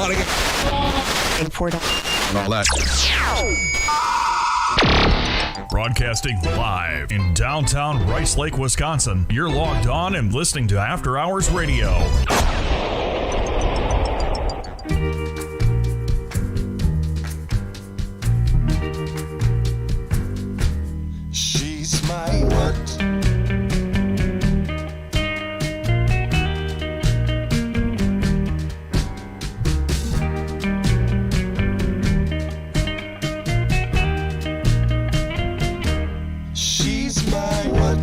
how to get and all that. Broadcasting live in downtown Rice Lake, Wisconsin. You're logged on and listening to After Hours Radio. She's my what? She's my what?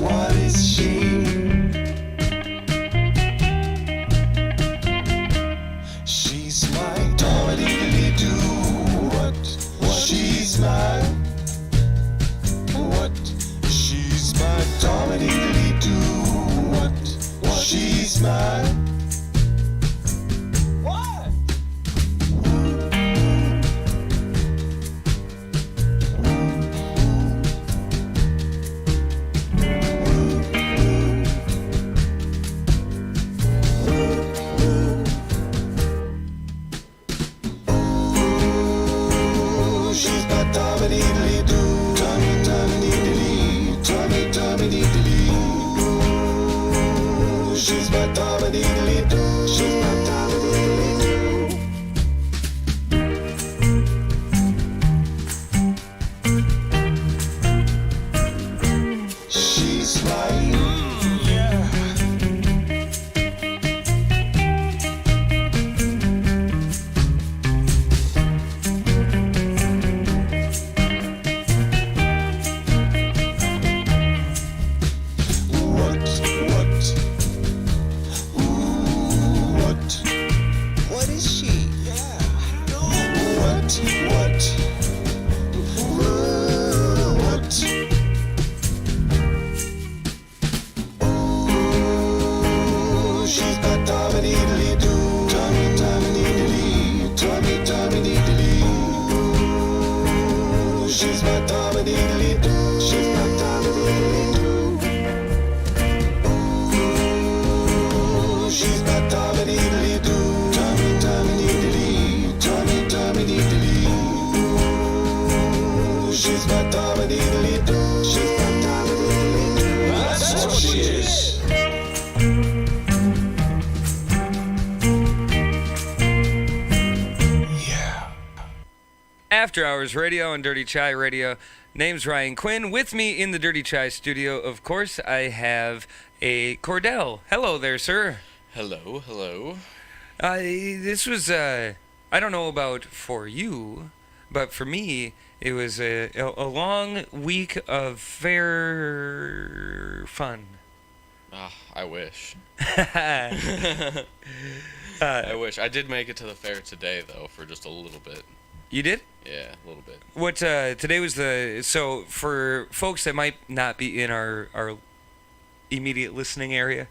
What is she? She's my doodly-doo. What? She's my what? She's my doodly-doo. What? She's my what? She's my doodly-doo. Tummy-tummy-dee-dee. Tummy-tummy-dee-dee. She's my doodly-doo. She's my doodly-doo. She's my yeah. What is she? Yeah, I don't know. What? She's my doodly-doo. Tummy-tummy-dee-dee. Tummy-tummy-dee-dee. She's my doodly-doo. She's my doodly-doo. She's my doodly-doo. Tummy-tummy-dee-dee. Tummy-tummy-dee-dee. She's my doodly-doo. She's my doodly-doo. That's what she is. Yeah. After Hours Radio and Dirty Chai Radio. Name's Ryan Quinn. With me in the Dirty Chai studio, of course, I have a Kordell. Hello there, sir. Hello, hello. This was, I don't know about for you, but for me, it was a long week of fair fun. I wish. I wish. I did make it to the fair today, though, for just a little bit. You did? Yeah, a little bit. What, today was so for folks that might not be in our immediate listening area.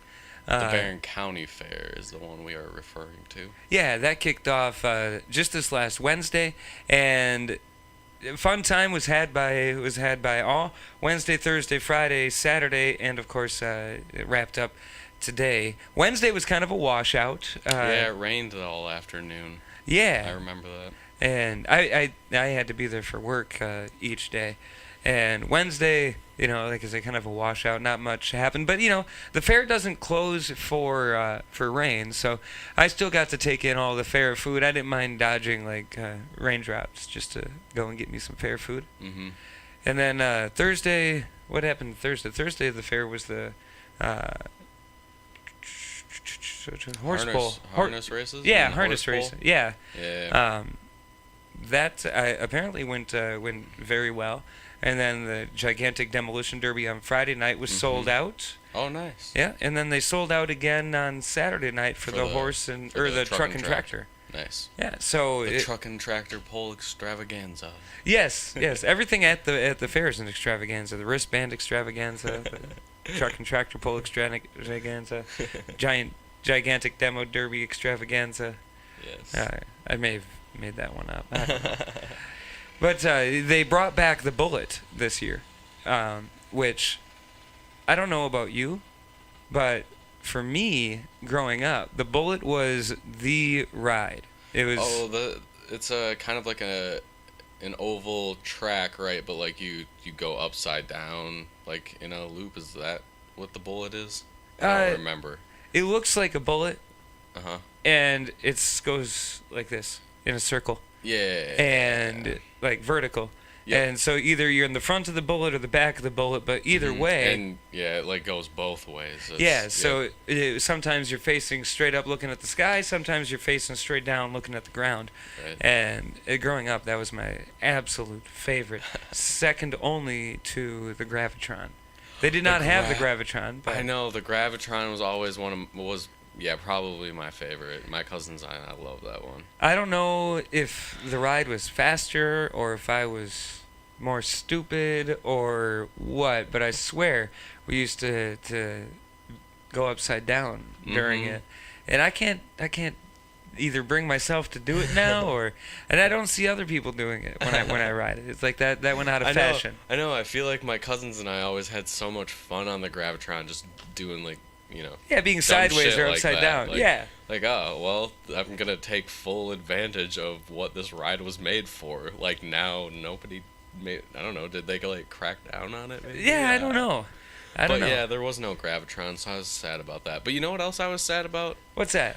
The Barron County Fair is the one we are referring to. Yeah, that kicked off just this last Wednesday, and fun time was had by all. Wednesday, Thursday, Friday, Saturday, and of course it wrapped up today. Wednesday was kind of a washout. Yeah, it rained all afternoon. Yeah, I remember that. And I had to be there for work each day. And Wednesday, like I said, kind of a washout. Not much happened, but the fair doesn't close for rain, so I still got to take in all the fair food. I didn't mind dodging raindrops just to go and get me some fair food. Mm-hmm. And then Thursday, what happened Thursday? Thursday the fair was the horse bowl. Harness races. Yeah, harness race. Yeah. Yeah. That apparently went very well. And then the gigantic demolition derby on Friday night was sold out. Oh, nice. Yeah, and then they sold out again on Saturday night for the horse and the truck and tractor. Nice. Yeah, so the truck and tractor pole extravaganza. Yes, everything at the fair is an extravaganza. The wristband extravaganza, the truck and tractor pole extravaganza, gigantic demo derby extravaganza. Yes. I may have made that one up. I don't know. But they brought back the bullet this year, which I don't know about you, but for me, growing up, the Bullet was the ride. It was. It's a kind of like an oval track, right? But like you go upside down, like in a loop. Is that what the Bullet is? I don't remember. It looks like a bullet. Uh-huh. And it goes like this in a circle. Yeah. And like vertical. Yep. And so either you're in the front of the bullet or the back of the bullet, but either way. And yeah, it like goes both ways. So sometimes you're facing straight up looking at the sky, sometimes you're facing straight down looking at the ground. Right. And growing up, that was my absolute favorite, second only to the Gravitron. They did not have the Gravitron. But I know, the Gravitron was always probably my favorite. My cousins and I love that one. I don't know if the ride was faster or if I was more stupid or what, but I swear we used to go upside down during it. And I can't either bring myself to do it now and I don't see other people doing it when I ride it. It's like that went out of fashion. I know. I feel like my cousins and I always had so much fun on the Gravitron just doing like, being sideways or upside down. Like, oh, well, I'm going to take full advantage of what this ride was made for. Like, now nobody made, I don't know, did they, like, crack down on it? Maybe? Yeah, I don't know. But yeah, there was no Gravitron, so I was sad about that. But you know what else I was sad about? What's that?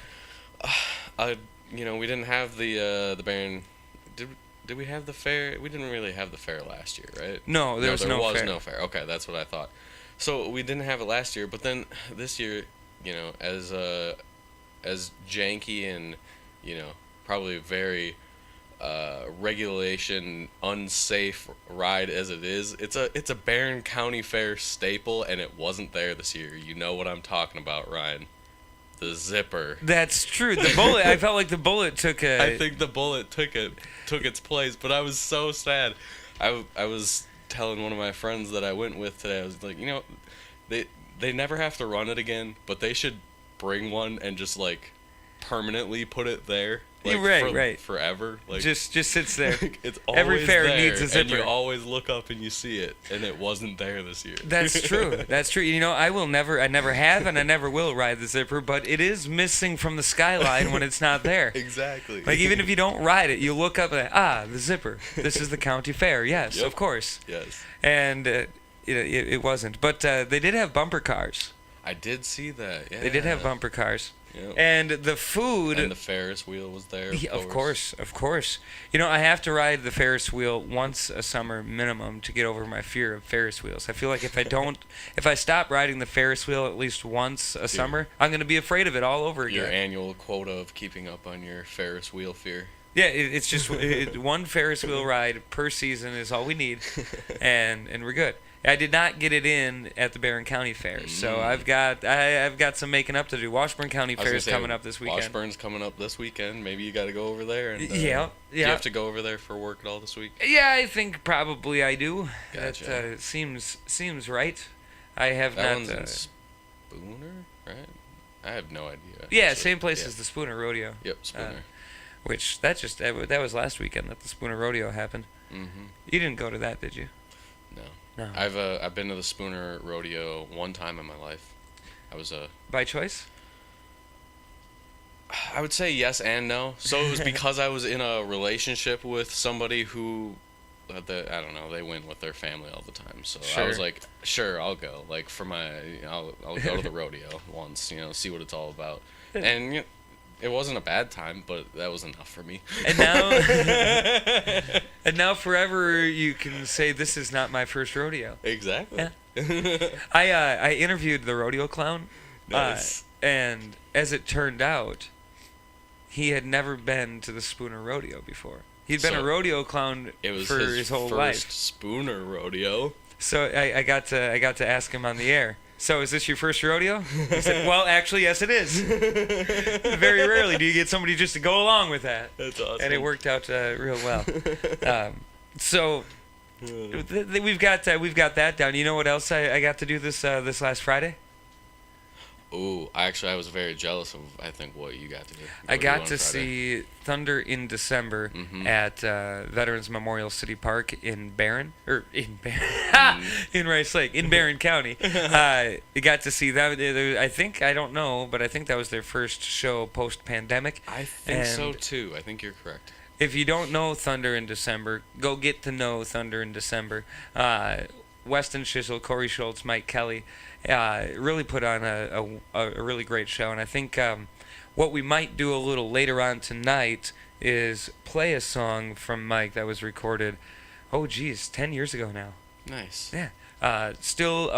We didn't have the Baron. Did we have the fair? We didn't really have the fair last year, right? No, there was no fair. Okay, that's what I thought. So we didn't have it last year, but then this year, as janky and, probably very regulation unsafe ride as it is, it's a Barron County Fair staple, and it wasn't there this year. You know what I'm talking about, Ryan? The zipper. That's true. The Bullet. I felt like the Bullet took a. I think the Bullet took its place, but I was so sad. I was telling one of my friends that I went with today. I was like, they never have to run it again, but they should bring one and just like permanently put it there. Like, right. Forever. Like, just sits there. It's always every fair there, needs a zipper. And you always look up and you see it, and it wasn't there this year. That's true. That's true. I never have, and I never will ride the zipper, but it is missing from the skyline when it's not there. Exactly. Like, even if you don't ride it, you look up and, the zipper. This is the county fair. Yes, yep. Of course. Yes. And it wasn't. But they did have bumper cars. I did see that, yeah. They did have bumper cars. Yep. And the food... And the Ferris wheel was there, of course. I have to ride the Ferris wheel once a summer minimum to get over my fear of Ferris wheels. I feel like if I stop riding the Ferris wheel at least once a summer, I'm going to be afraid of it all over again. Your annual quota of keeping up on your Ferris wheel fear. Yeah, it's just one Ferris wheel ride per season is all we need, and we're good. I did not get it in at the Barron County Fair, so I've got some making up to do. Washburn County Fair is coming up this weekend. Washburn's coming up this weekend. Maybe you got to go over there. And, yeah. Do you have to go over there for work at all this week? Yeah, I think probably I do. Gotcha. That seems right. I have that not. One's in Spooner, right? I have no idea. Yeah, actually. Same place as the Spooner Rodeo. Yep, Spooner. Which that was last weekend that the Spooner Rodeo happened. Mm-hmm. You didn't go to that, did you? No. No. I've been to the Spooner Rodeo one time in my life. I was by choice? I would say yes and no. So it was because I was in a relationship with somebody who, I don't know, they went with their family all the time. So sure. I was like, sure, I'll go. Like I'll go to the rodeo once, see what it's all about. And it wasn't a bad time, but that was enough for me. And now forever you can say this is not my first rodeo. Exactly. Yeah. I interviewed the rodeo clown. Nice. And as it turned out, he had never been to the Spooner Rodeo before. He'd been a rodeo clown for his whole life. It was his first Spooner Rodeo. So I got to ask him on the air. So is this your first rodeo? He said, well, actually, yes, it is. Very rarely do you get somebody just to go along with that. That's awesome. And it worked out real well. So we've got that down. You know what else I got to do this last Friday? Ooh, I was very jealous of, I think, what you got to do. I What got you to on Friday. see Thunder in December at Veterans Memorial City Park in Barron, in Rice Lake, in Barron County. I got to see that. I don't know, but I think that was their first show post-pandemic. I think so, And too. I think you're correct. If you don't know Thunder in December, go get to know Thunder in December. Weston Schissel, Corey Schultz, Mike Kelly really put on a really great show. And I think what we might do a little later on tonight is play a song from Mike that was recorded, 10 years ago now. Nice. Yeah. Still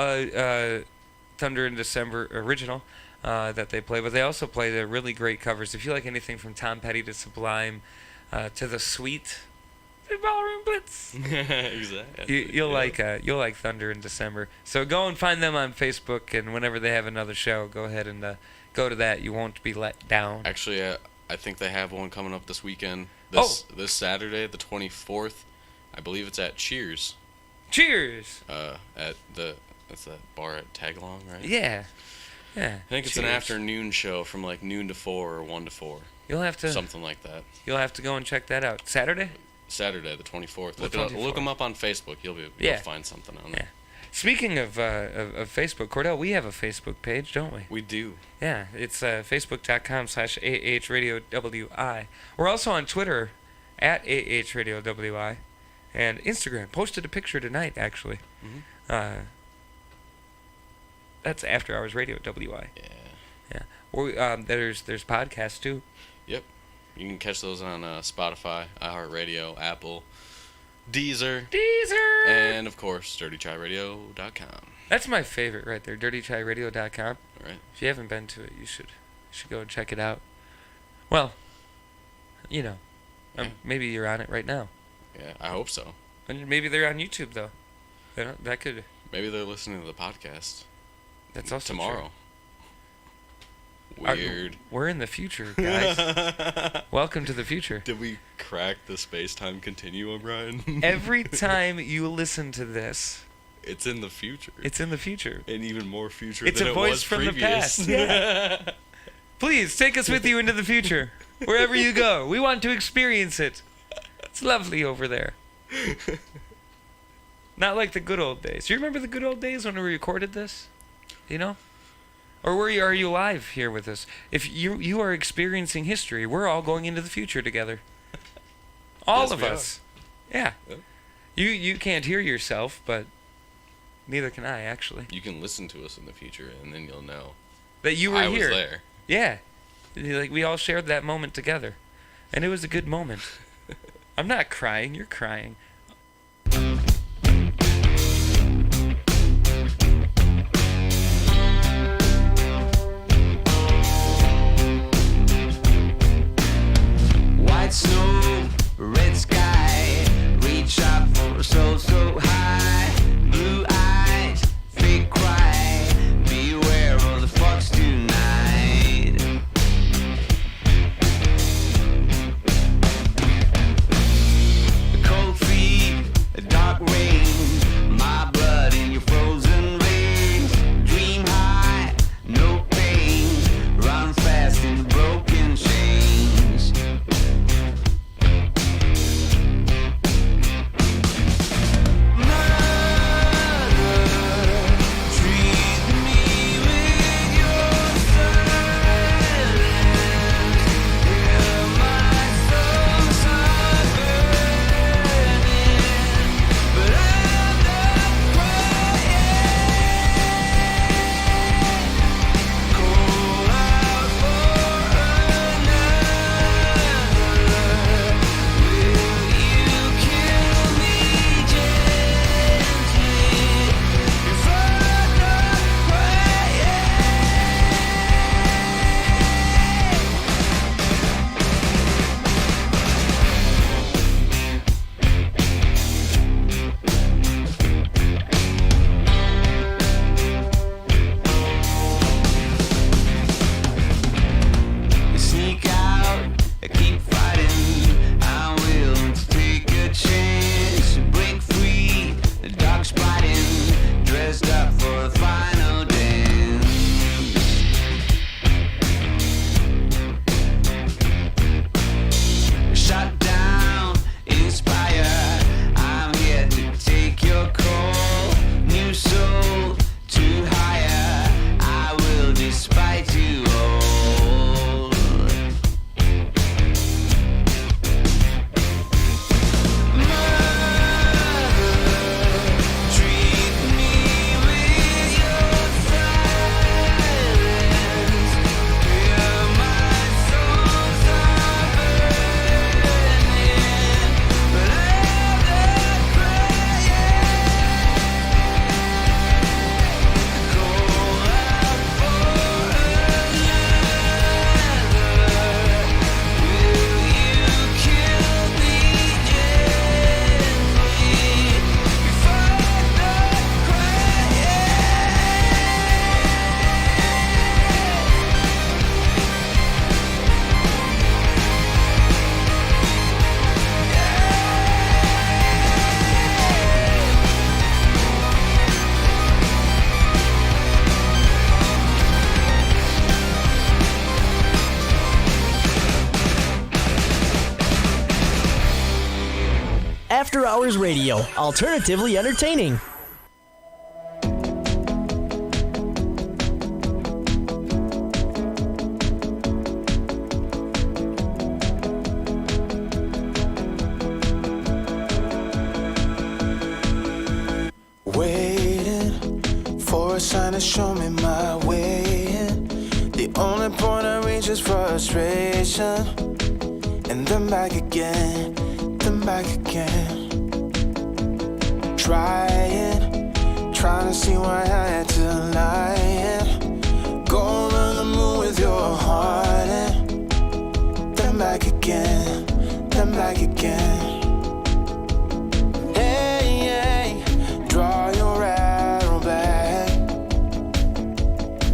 Thunder in December original that they play, but they also play the really great covers. If you like anything from Tom Petty to Sublime to The Sweet, the Ballroom Blitz. Exactly. You'll like Thunder in December. So go and find them on Facebook, and whenever they have another show, go ahead and go to that. You won't be let down. Actually, I think they have one coming up this weekend. This Saturday, the 24th. I believe it's at Cheers. Cheers. That's that bar at Tagalong, right? Yeah. Yeah. I think it's an Cheers. afternoon show from like noon to 4 or 1 to 4. You'll have to Something like that. You'll have to go and check that out. Saturday. Saturday, the 24th. The Look them up on Facebook. You'll find something on there. Speaking of Facebook, Kordell, we have a Facebook page, don't we? We do. Yeah, it's facebook.com/AHRadioWI. We're also on Twitter at AHRadioWI and Instagram. Posted a picture tonight, actually. That's After Hours Radio WI. Yeah. Yeah. There's podcasts too. Yep. You can catch those on Spotify, iHeartRadio, Apple, Deezer, and of course, DirtyChaiRadio.com. That's my favorite right there, DirtyChaiRadio.com. All right. If you haven't been to it, you should go and check it out. Well, maybe you're on it right now. Yeah, I hope so. And maybe they're on YouTube though. That could. Maybe they're listening to the podcast. That's also tomorrow. true. Weird. We're in the future, guys. Welcome to the future. Did we crack the space-time continuum, Brian? Every time you listen to this, it's in the future. It's in the future. And even more future It's than a it voice was from previous. the past. Yeah. Please take us with you into the future, wherever you go. We want to experience it. It's lovely over there. Not like the good old days. Do you remember the good old days when we recorded this? Or are you live here with us? If you are experiencing history, we're all going into the future together. All Yes, of we us. Yeah. You can't hear yourself, but neither can I, actually. You can listen to us in the future, and then you'll know That you were I here. was there. Yeah. Like, we all shared that moment together. And it was a good moment. I'm not crying. You're crying. White snow, red sky, reach out for a soul so high. Blue eyes, fake cry, beware of the fox tonight. The cold feet After Hours Radio, alternatively entertaining. Waiting for a sign to show me my way in. The only point I reach is frustration. And then back again, then back again. Trying to see why I had to lie in. Going on the moon with your heart in. Then back again, then back again. Draw your arrow back.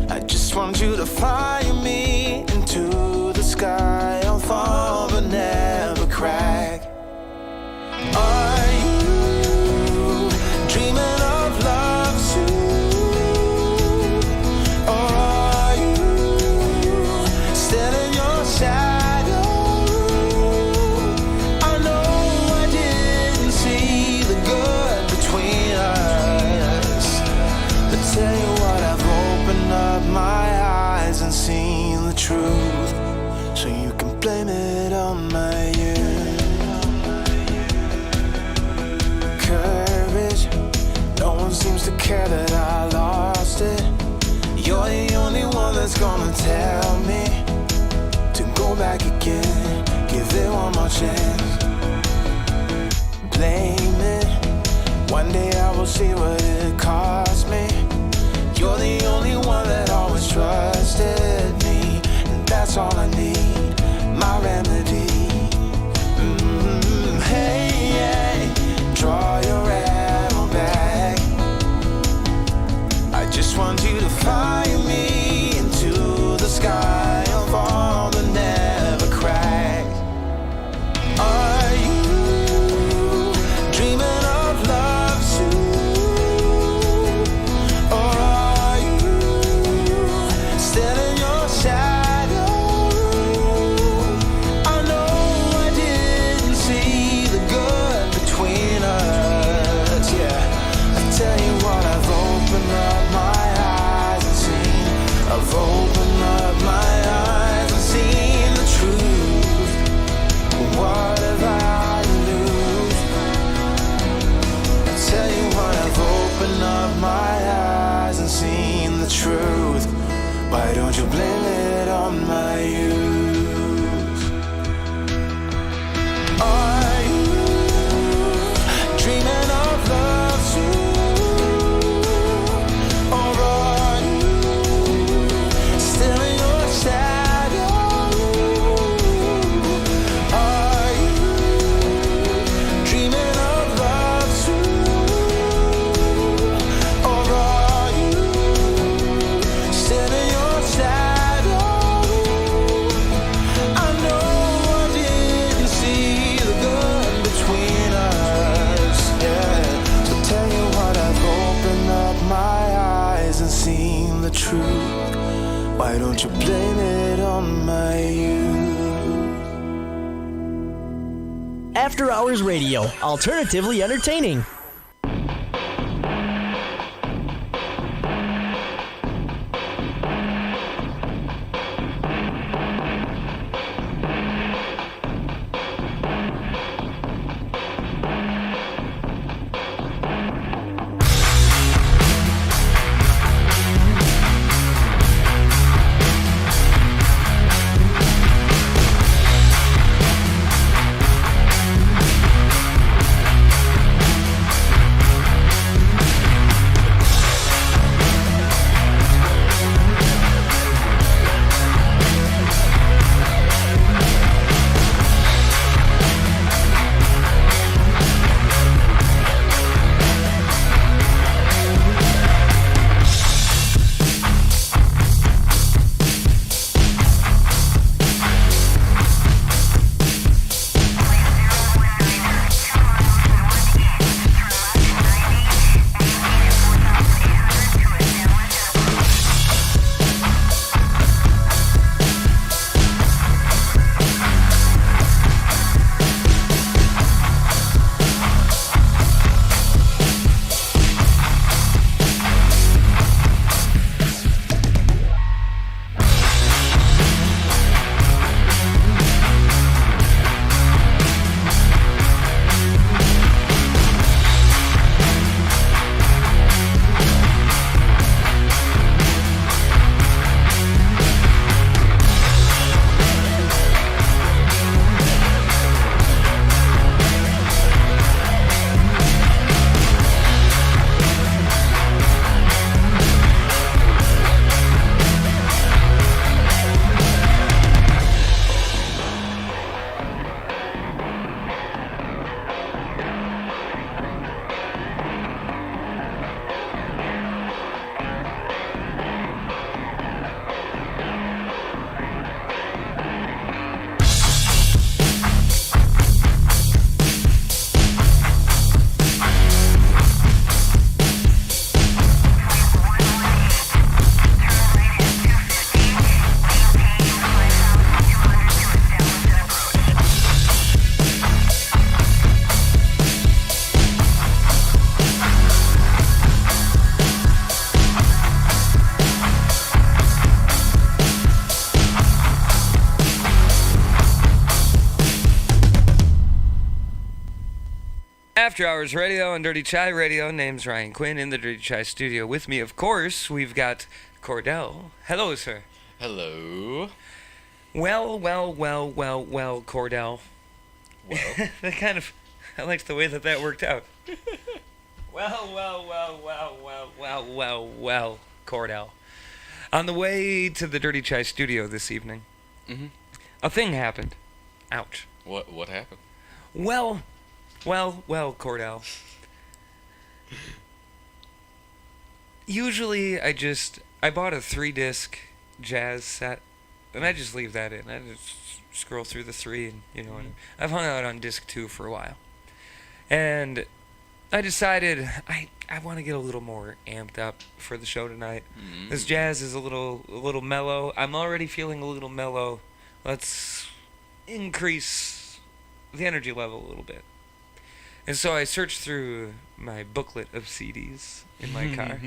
I just want you to fly me into the sky. I'll fall but never crack. Are you dreaming of love soon? Or are you still in your shadow? I know I didn't see the good between us. But tell you what, I've opened up my eyes and seen the truth. So you can blame it on my youth. Courage, no one seems to care that I lost it. You're the only one that's gonna tell me to go back again, give it one more chance. Blame it, one day I will see what it cost me. You're the only one that always trusted me, and that's all I need, my remedy. Hey, draw your arrow back. I just want you to fly me into the sky of all but never crack. Are you dreaming of love soon? Or are you still in your shadow? I know I didn't see the good between us, yeah. I tell you what, I've opened up my eyes and seen. I've opened up my eyes and seen the truth. What have I to lose? I tell you what, I've opened up my eyes and seen the truth. Why don't you blame it on my youth? Are you dreaming of love soon? Or are you still in your shadow? Are you dreaming of love soon? Or are you still in your shadow? I know I didn't see the good between us, yeah. So tell you what, I've opened up my eyes and seen the truth. Why don't you blame it on my youth? After Hours Radio, alternatively entertaining. After Hours Radio on Dirty Chai Radio. Name's Ryan Quinn in the Dirty Chai studio. With me, of course, we've got Kordell. Hello, sir. Hello. Well, Kordell. Well. I liked the way that worked out. well, Kordell. On the way to the Dirty Chai studio this evening, a thing happened. Ouch. What happened? Well, Kordell. Usually I bought a 3-disc jazz set, and I just leave that in. I just scroll through the 3, and I've hung out on disc 2 for a while. And I decided I want to get a little more amped up for the show tonight. This jazz is a little mellow. I'm already feeling a little mellow. Let's increase the energy level a little bit. And so I searched through my booklet of CDs in my car,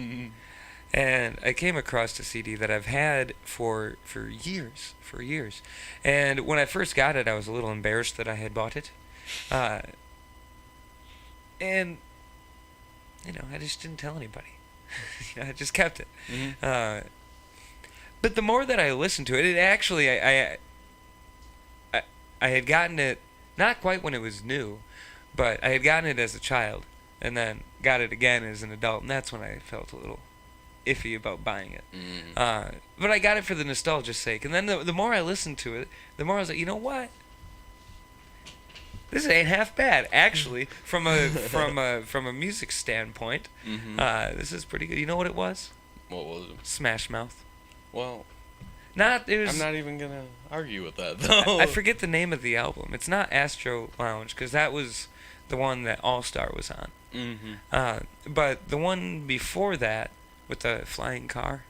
and I came across a CD that I've had for years. And when I first got it, I was a little embarrassed that I had bought it. And, I just didn't tell anybody. I just kept it. But the more that I listened to it, it actually, I had gotten it, not quite when it was new, but I had gotten it as a child, and then got it again as an adult, and that's when I felt a little iffy about buying it. But I got it for the nostalgia's sake, and then the more I listened to it, the more I was like, you know what? This ain't half bad, actually. From a music standpoint, this is pretty good. You know what it was? What was it? Smash Mouth. Well, I'm not even gonna argue with that though. I forget the name of the album. It's not Astro Lounge, because that was the one that All Star was on. But the one before that, with the flying car,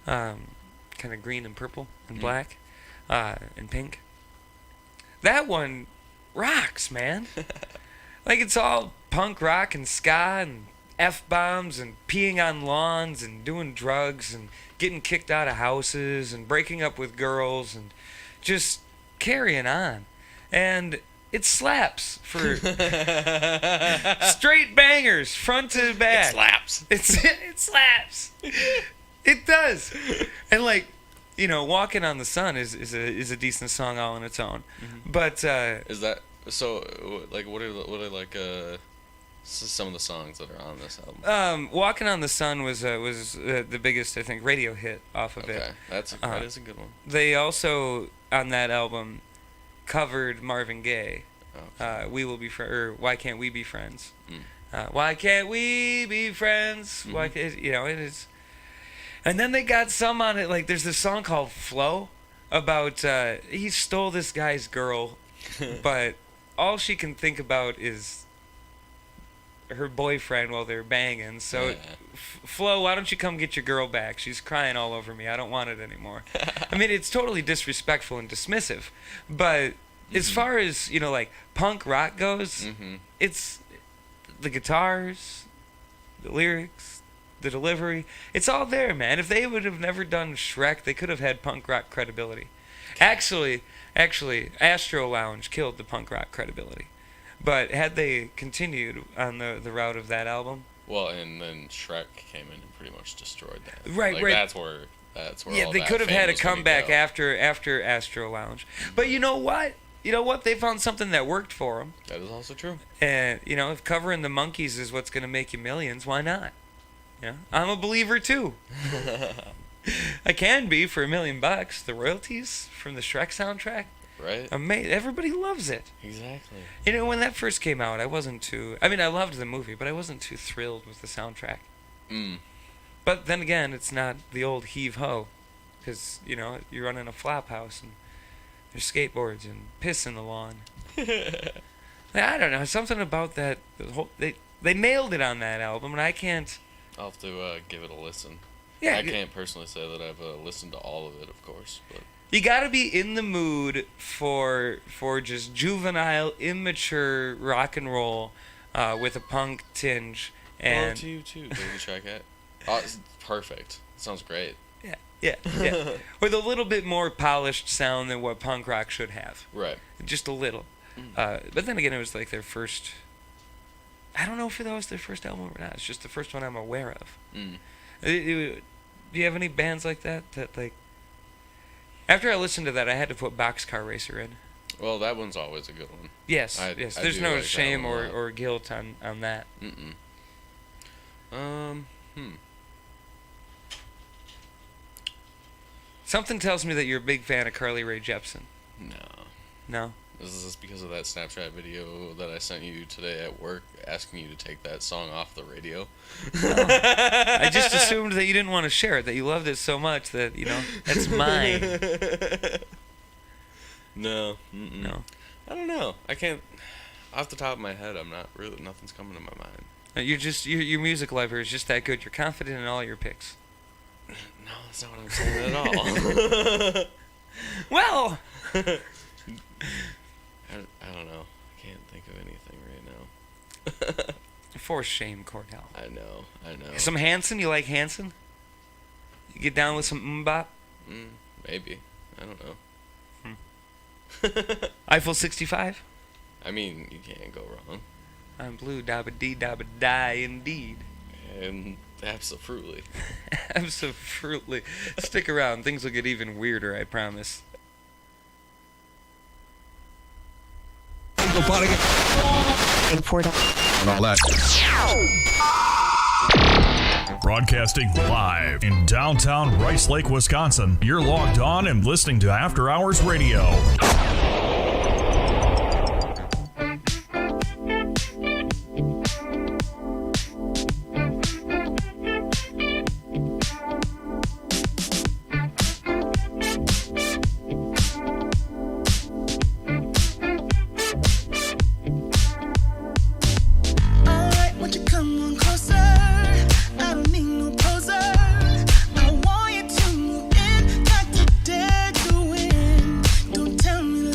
kind of green and purple and black, and pink. That one rocks, man. Like, it's all punk rock and ska and F-bombs and peeing on lawns and doing drugs and getting kicked out of houses and breaking up with girls and just carrying on. And it slaps for straight bangers, front to back. It slaps. It slaps. It does. And Walking on the Sun is a decent song all on its own. But is that so? Like, what are some of the songs that are on this album? Walking on the Sun was the biggest, I think, radio hit off of it. Okay, that is a good one. They also, on that album, covered Marvin Gaye. Okay. We Will Be Why Can't We Be Friends? Why can't we be friends? Why it is. And then they got some on it, like there's this song called Flow about he stole this guy's girl, but all she can think about is her boyfriend while they're banging. So, yeah. Flo, why don't you come get your girl back? She's crying all over me. I don't want it anymore. I mean, it's totally disrespectful and dismissive. But as far as, punk rock goes, it's the guitars, the lyrics, the delivery. It's all there, man. If they would have never done Shrek, they could have had punk rock credibility. Actually, Astro Lounge killed the punk rock credibility. But had they continued on the route of that album, well, and then Shrek came in and pretty much destroyed that. Right. That's where. Yeah, all they that could have fame had a was gonna comeback go. after Astro Lounge. But you know what? They found something that worked for them. That is also true. And if covering the Monkees is what's going to make you millions, why not? I'm a believer too. I can be for $1 million. The royalties from the Shrek soundtrack. Right. Amazing. Everybody loves it. Exactly. When that first came out, I wasn't too... I mean, I loved the movie, but I wasn't too thrilled with the soundtrack. But then again, it's not the old heave-ho. Because, you're running a flop house, and there's skateboards and piss in the lawn. I don't know. Something about that... They nailed it on that album, and I can't... I'll have to give it a listen. Yeah, I can't personally say that I've listened to all of it, of course, but... You gotta be in the mood for just juvenile, immature rock and roll with a punk tinge. And Oh, to you too, Baby Shark Cat. Oh, it's perfect. Sounds great. Yeah. With a little bit more polished sound than what punk rock should have. Right. Just a little. But then again, it was like their first I don't know if that was their first album or not. It's just the first one I'm aware of. Mm. Do you have any bands like that like? After I listened to that, I had to put Boxcar Racer in. Well, that one's always a good one. Yes, I There's do no like that shame one a lot. or guilt on that. Something tells me that you're a big fan of Carly Rae Jepsen. No? This is just because of that Snapchat video that I sent you today at work, asking you to take that song off the radio. I just assumed that you didn't want to share it, that you loved it so much that, that's mine. No. No. I don't know. I can't. Off the top of my head, I'm not really. Nothing's coming to my mind. Your music library is just that good. You're confident in all your picks. No, that's not what I'm saying at all. Well, I don't know. I can't think of anything right now. for shame, Kordell. I know. Some Hanson? You like Hanson? You get down with some mbop? Maybe. I don't know. Eiffel 65? I mean, you can't go wrong. I'm blue, dabba dee, dabba die, indeed. And absolutely. Absolutely. Stick around. Things will get even weirder, I promise. And all that. Broadcasting live in downtown Rice Lake, Wisconsin. You're logged on and listening to After Hours Radio. Tell me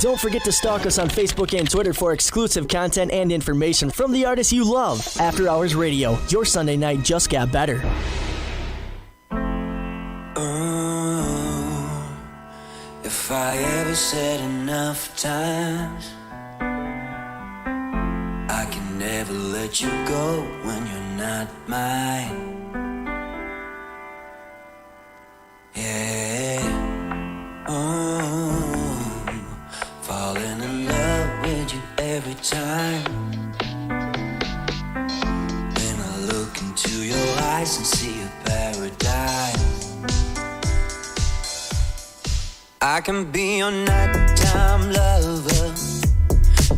Don't forget to stalk us on Facebook and Twitter for exclusive content and information from the artists you love. After Hours Radio, your Sunday night just got better. If I ever said enough times, I can never let you go when you're not mine. Yeah. Falling in love with you every time. Then I look into your eyes and see a paradise. I can be your nighttime lover.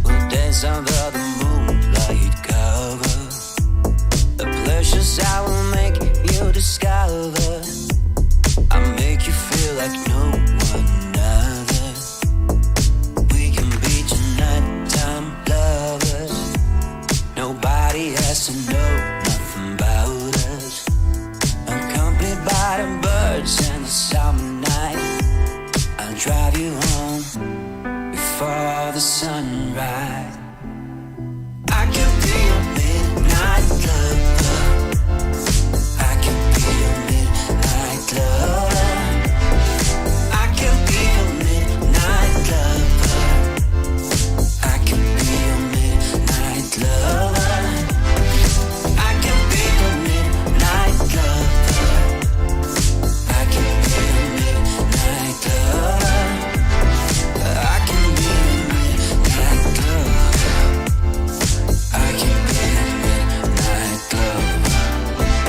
We'll dance under the moonlight cover. The pleasures I will make you discover. I'll make you feel like no one other. We can be your nighttime lovers. Nobody has to know nothing about us. Accompanied by the birds and the summer night, I'll drive you home before the sunrise. I can be your midnight lover. I can be your midnight lover. I can be your midnight lover. I can be your midnight lover. I can be your midnight lover. I can be your midnight lover. I can be your midnight lover.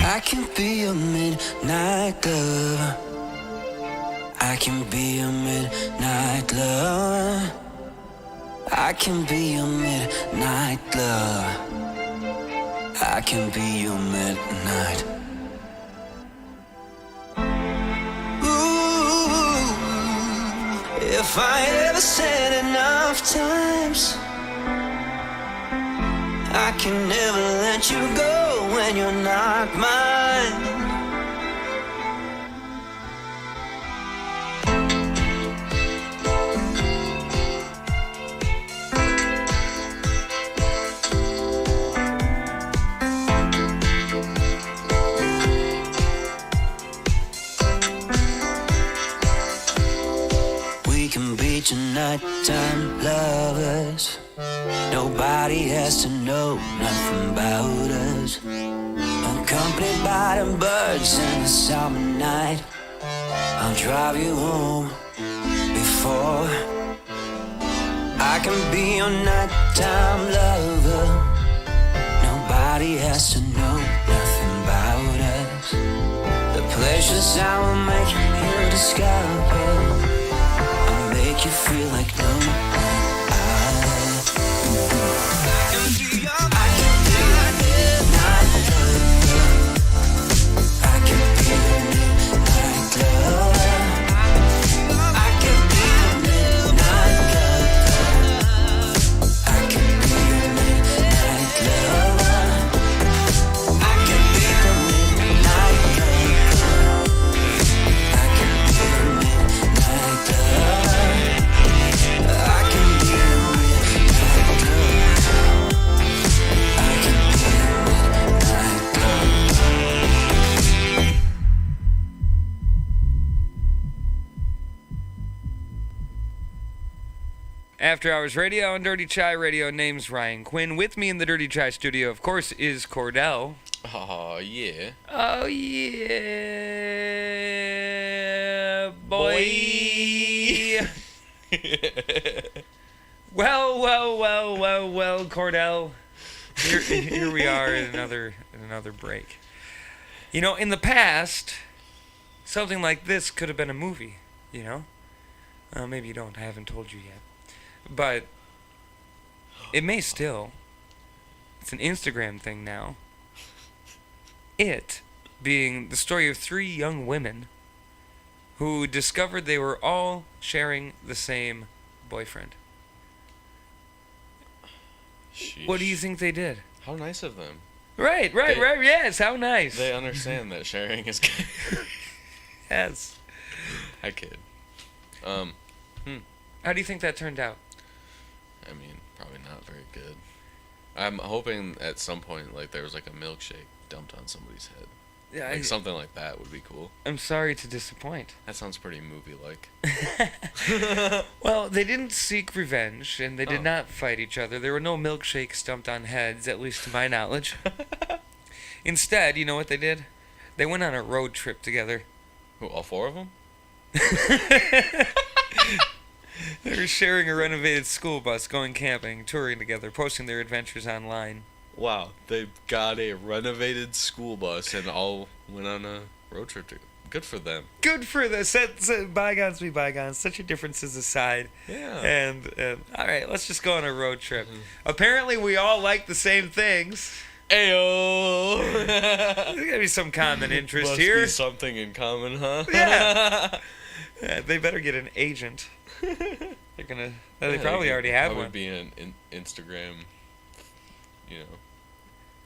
I can be your midnight lover. I can be your midnight lover. I can be your midnight lover. I can be your midnight lover. I can be your midnight. Ooh, if I ever said enough times, I can never let you go when you're not mine. We can be your nighttime lovers. Nobody has to know nothing about us. Accompanied by the birds in the summer night, I'll drive you home before. I can be your nighttime lover. Nobody has to know nothing about us. The pleasures I will make you discover. I'll make you feel like no one other. After Hours Radio and Dirty Chai Radio. Name's Ryan Quinn. With me in the Dirty Chai studio, of course, is Kordell. Oh, yeah. Oh, yeah, boy. Well, Kordell. Here we are in another break. You know, in the past, something like this could have been a movie, you know? Maybe you don't. I haven't told you yet. But it may still. It's an Instagram thing now. It being the story of 3 young women who discovered they were all sharing the same boyfriend. Sheesh. What do you think they did? How nice of them. Right, yes, how nice. They understand that sharing is good. Yes. I kid. How do you think that turned out? I mean, probably not very good. I'm hoping at some point, like, there was like a milkshake dumped on somebody's head. Yeah, Like something like that would be cool. I'm sorry to disappoint. That sounds pretty movie-like. Well, they didn't seek revenge, and they did Oh. not fight each other. There were no milkshakes dumped on heads, at least to my knowledge. Instead, you know what they did? They went on a road trip together. Who, all four of them? They were sharing a renovated school bus, going camping, touring together, posting their adventures online. Wow, they got a renovated school bus and all went on a road trip together. Good for them. Good for the set bygones be bygones. Such your differences aside. Yeah. And all right, let's just go on a road trip. Apparently, we all like the same things. Ayo! There's gotta be some common interest Must here. be something in common, huh? Yeah. Yeah, they better get an agent. They're gonna. They probably already have That one. would be an Instagram,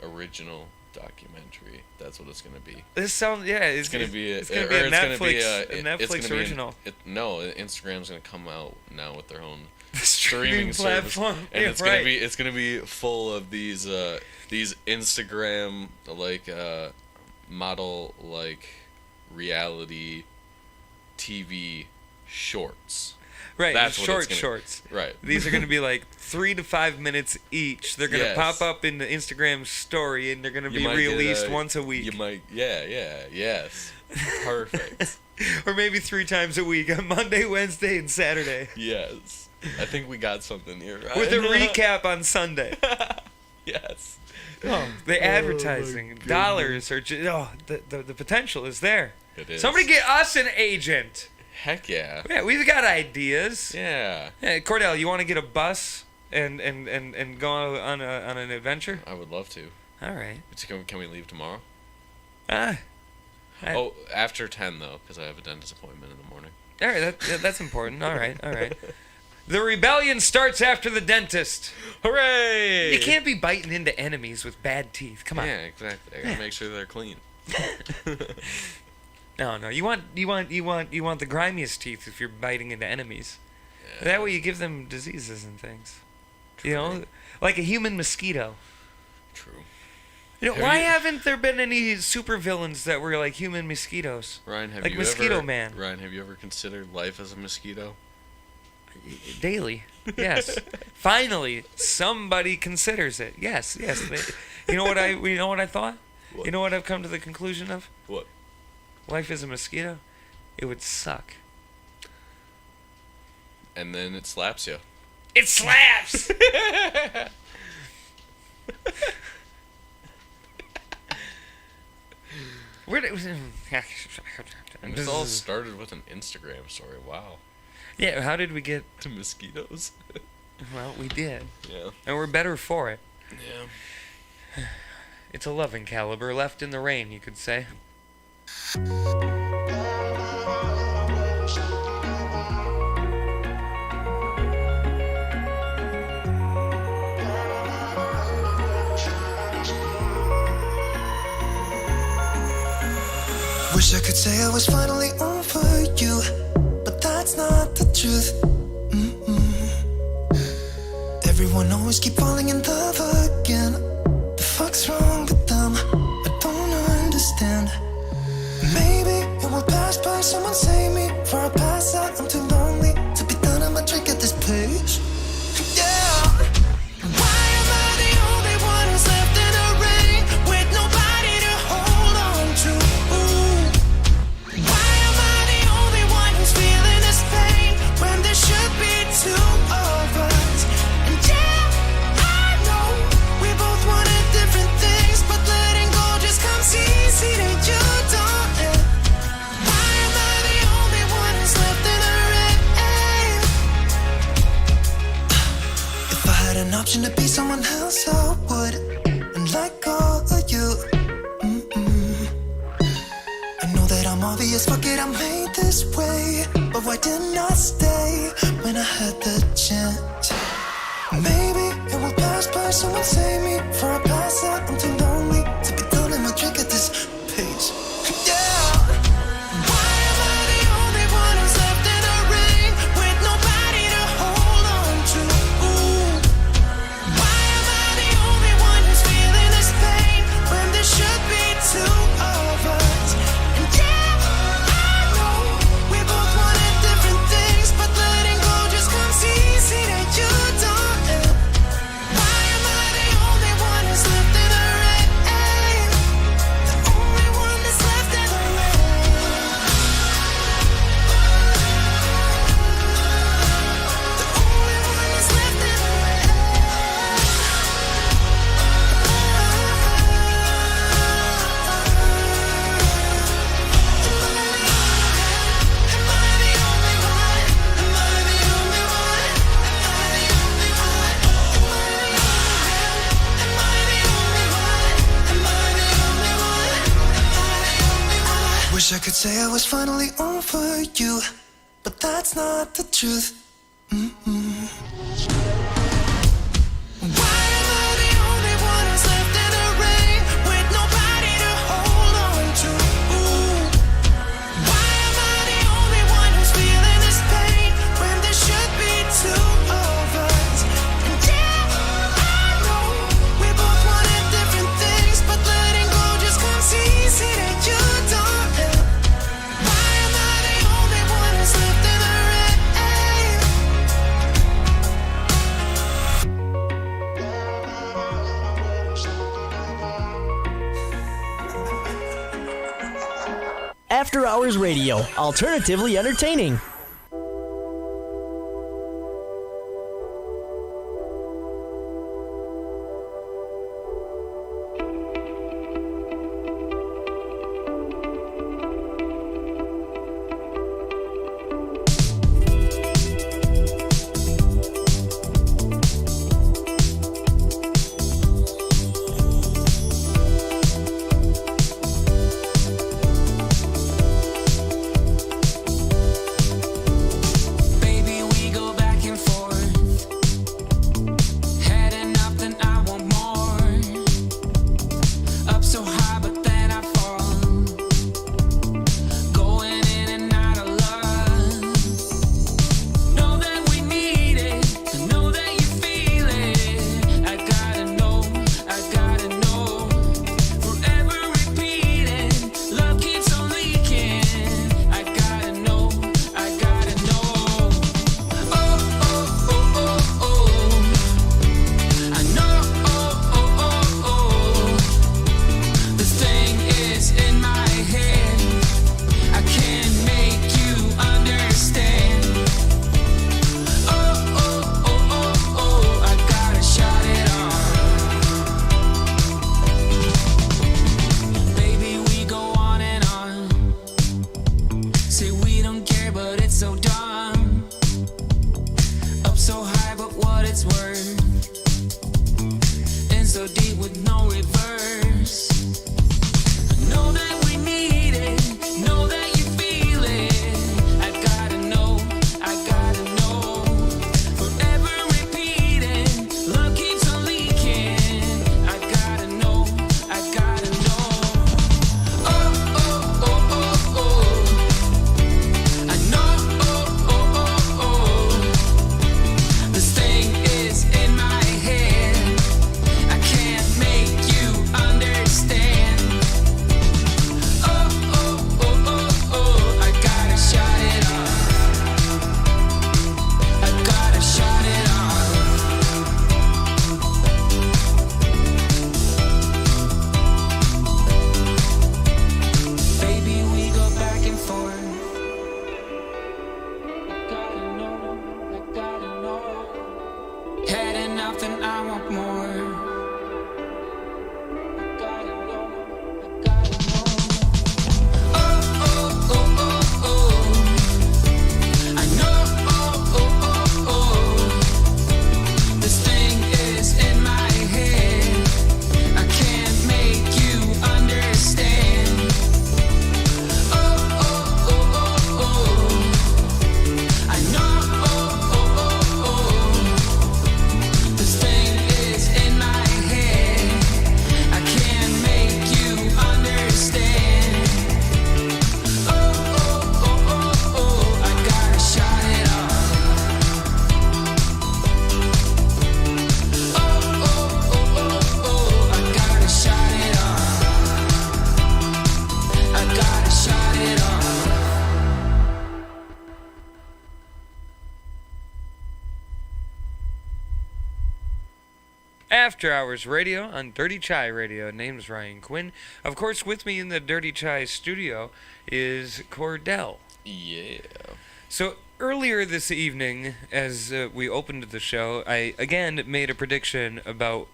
original documentary. That's what it's gonna be. This sounds. Yeah, It's gonna be a, it's gonna or be a it's gonna Netflix. be A Netflix it's gonna be original. No, Instagram's gonna come out now with their own Streaming service, platform. and Yeah, it's right. gonna be full of these Instagram model reality TV shorts. Right, That's the what short it's gonna- shorts. Right. These are going to be like 3 to 5 minutes each. They're going to Yes. pop up in the Instagram story, and they're going to You be might get released once a week, You might, yes, perfect, or maybe 3 times a week on Monday, Wednesday, and Saturday, yes. I think we got something here, right? with a recap on Sunday. Yes. The advertising dollars are the potential is there. It is. Somebody get us an agent. Heck yeah. Yeah, we've got ideas. Yeah. Hey, Kordell, you want to get a bus and go on an adventure? I would love to. All right. Can we leave tomorrow? Ah. Oh, after 10 though, because I have a dentist appointment in the morning. All right, that's important. All right. The rebellion starts after the dentist. Hooray! You can't be biting into enemies with bad teeth. Come on. Yeah, exactly. I gotta make sure they're clean. No. You want the grimiest teeth if you're biting into enemies. Yeah. That way you give them diseases and things. You know, like a human mosquito. True. You know, Have why you- haven't there been any supervillains that were like human mosquitoes? Ryan, have Like you Mosquito ever, Man. Ryan, have you ever considered life as a mosquito? Daily. Yes. Finally, somebody considers it. Yes. You know what I thought? What? You know what I've come to the conclusion of? What? Life is a mosquito. It would suck. And then it slaps you. It slaps. Where did And this all started with an Instagram story. Wow. Yeah, how did we get? To mosquitoes. Well, we did, Yeah. and we're better for it. Yeah. It's a loving caliber left in the rain, you could say. Wish I could say I was finally over you, but that's not the truth. Everyone always keep falling in love again. The fuck's wrong with them? I don't understand. Maybe it will pass by. Someone save me before I pass out. I'm too lonely to be done. I'm a drink at this place. Yeah. Why am I the only one who's left in the rain with nobody to hold on to? Why am I the only one who's feeling this pain when there should be two of us? And yeah, I know we both wanted different things, but letting go just comes easy to you, don't it? Why am I the only one who's left in the rain? If I had an option to be someone else, I would, and let go of you. I know that I'm obvious 'cause fuck it, I'm made this way. But why didn't I stay when I had the chance? Maybe it will pass by, someone save me before I pass out. I'm too lonely to be done in my drink at this pace. Yeah. Why am I the only one who's left in the rain with nobody to hold on to? Ooh. Why am I the only one who's feeling this pain when there should be two of us? And yeah, I know we both wanted different things, but letting go just comes easy to you, don't it? Why am I the only one who's left in the rain? The only one that's left in the rain. The only one that's left in the Wish I could say I was finally over you, but that's not the truth. Mm-mm. Why am I the only one who's left in the rain with nobody to hold on to? Ooh. Why am I the only one who's feeling this pain when there should be two of us? And yeah, I know we both wanted different things, but letting go just comes easy to you, don't it? Why am I the only one who's left in the rain? After Hours Radio, alternatively entertaining. After Hours Radio on Dirty Chai Radio. Name's Ryan Quinn. Of course, with me in the Dirty Chai studio is Kordell. Yeah. So earlier this evening, as we opened the show, I again made a prediction about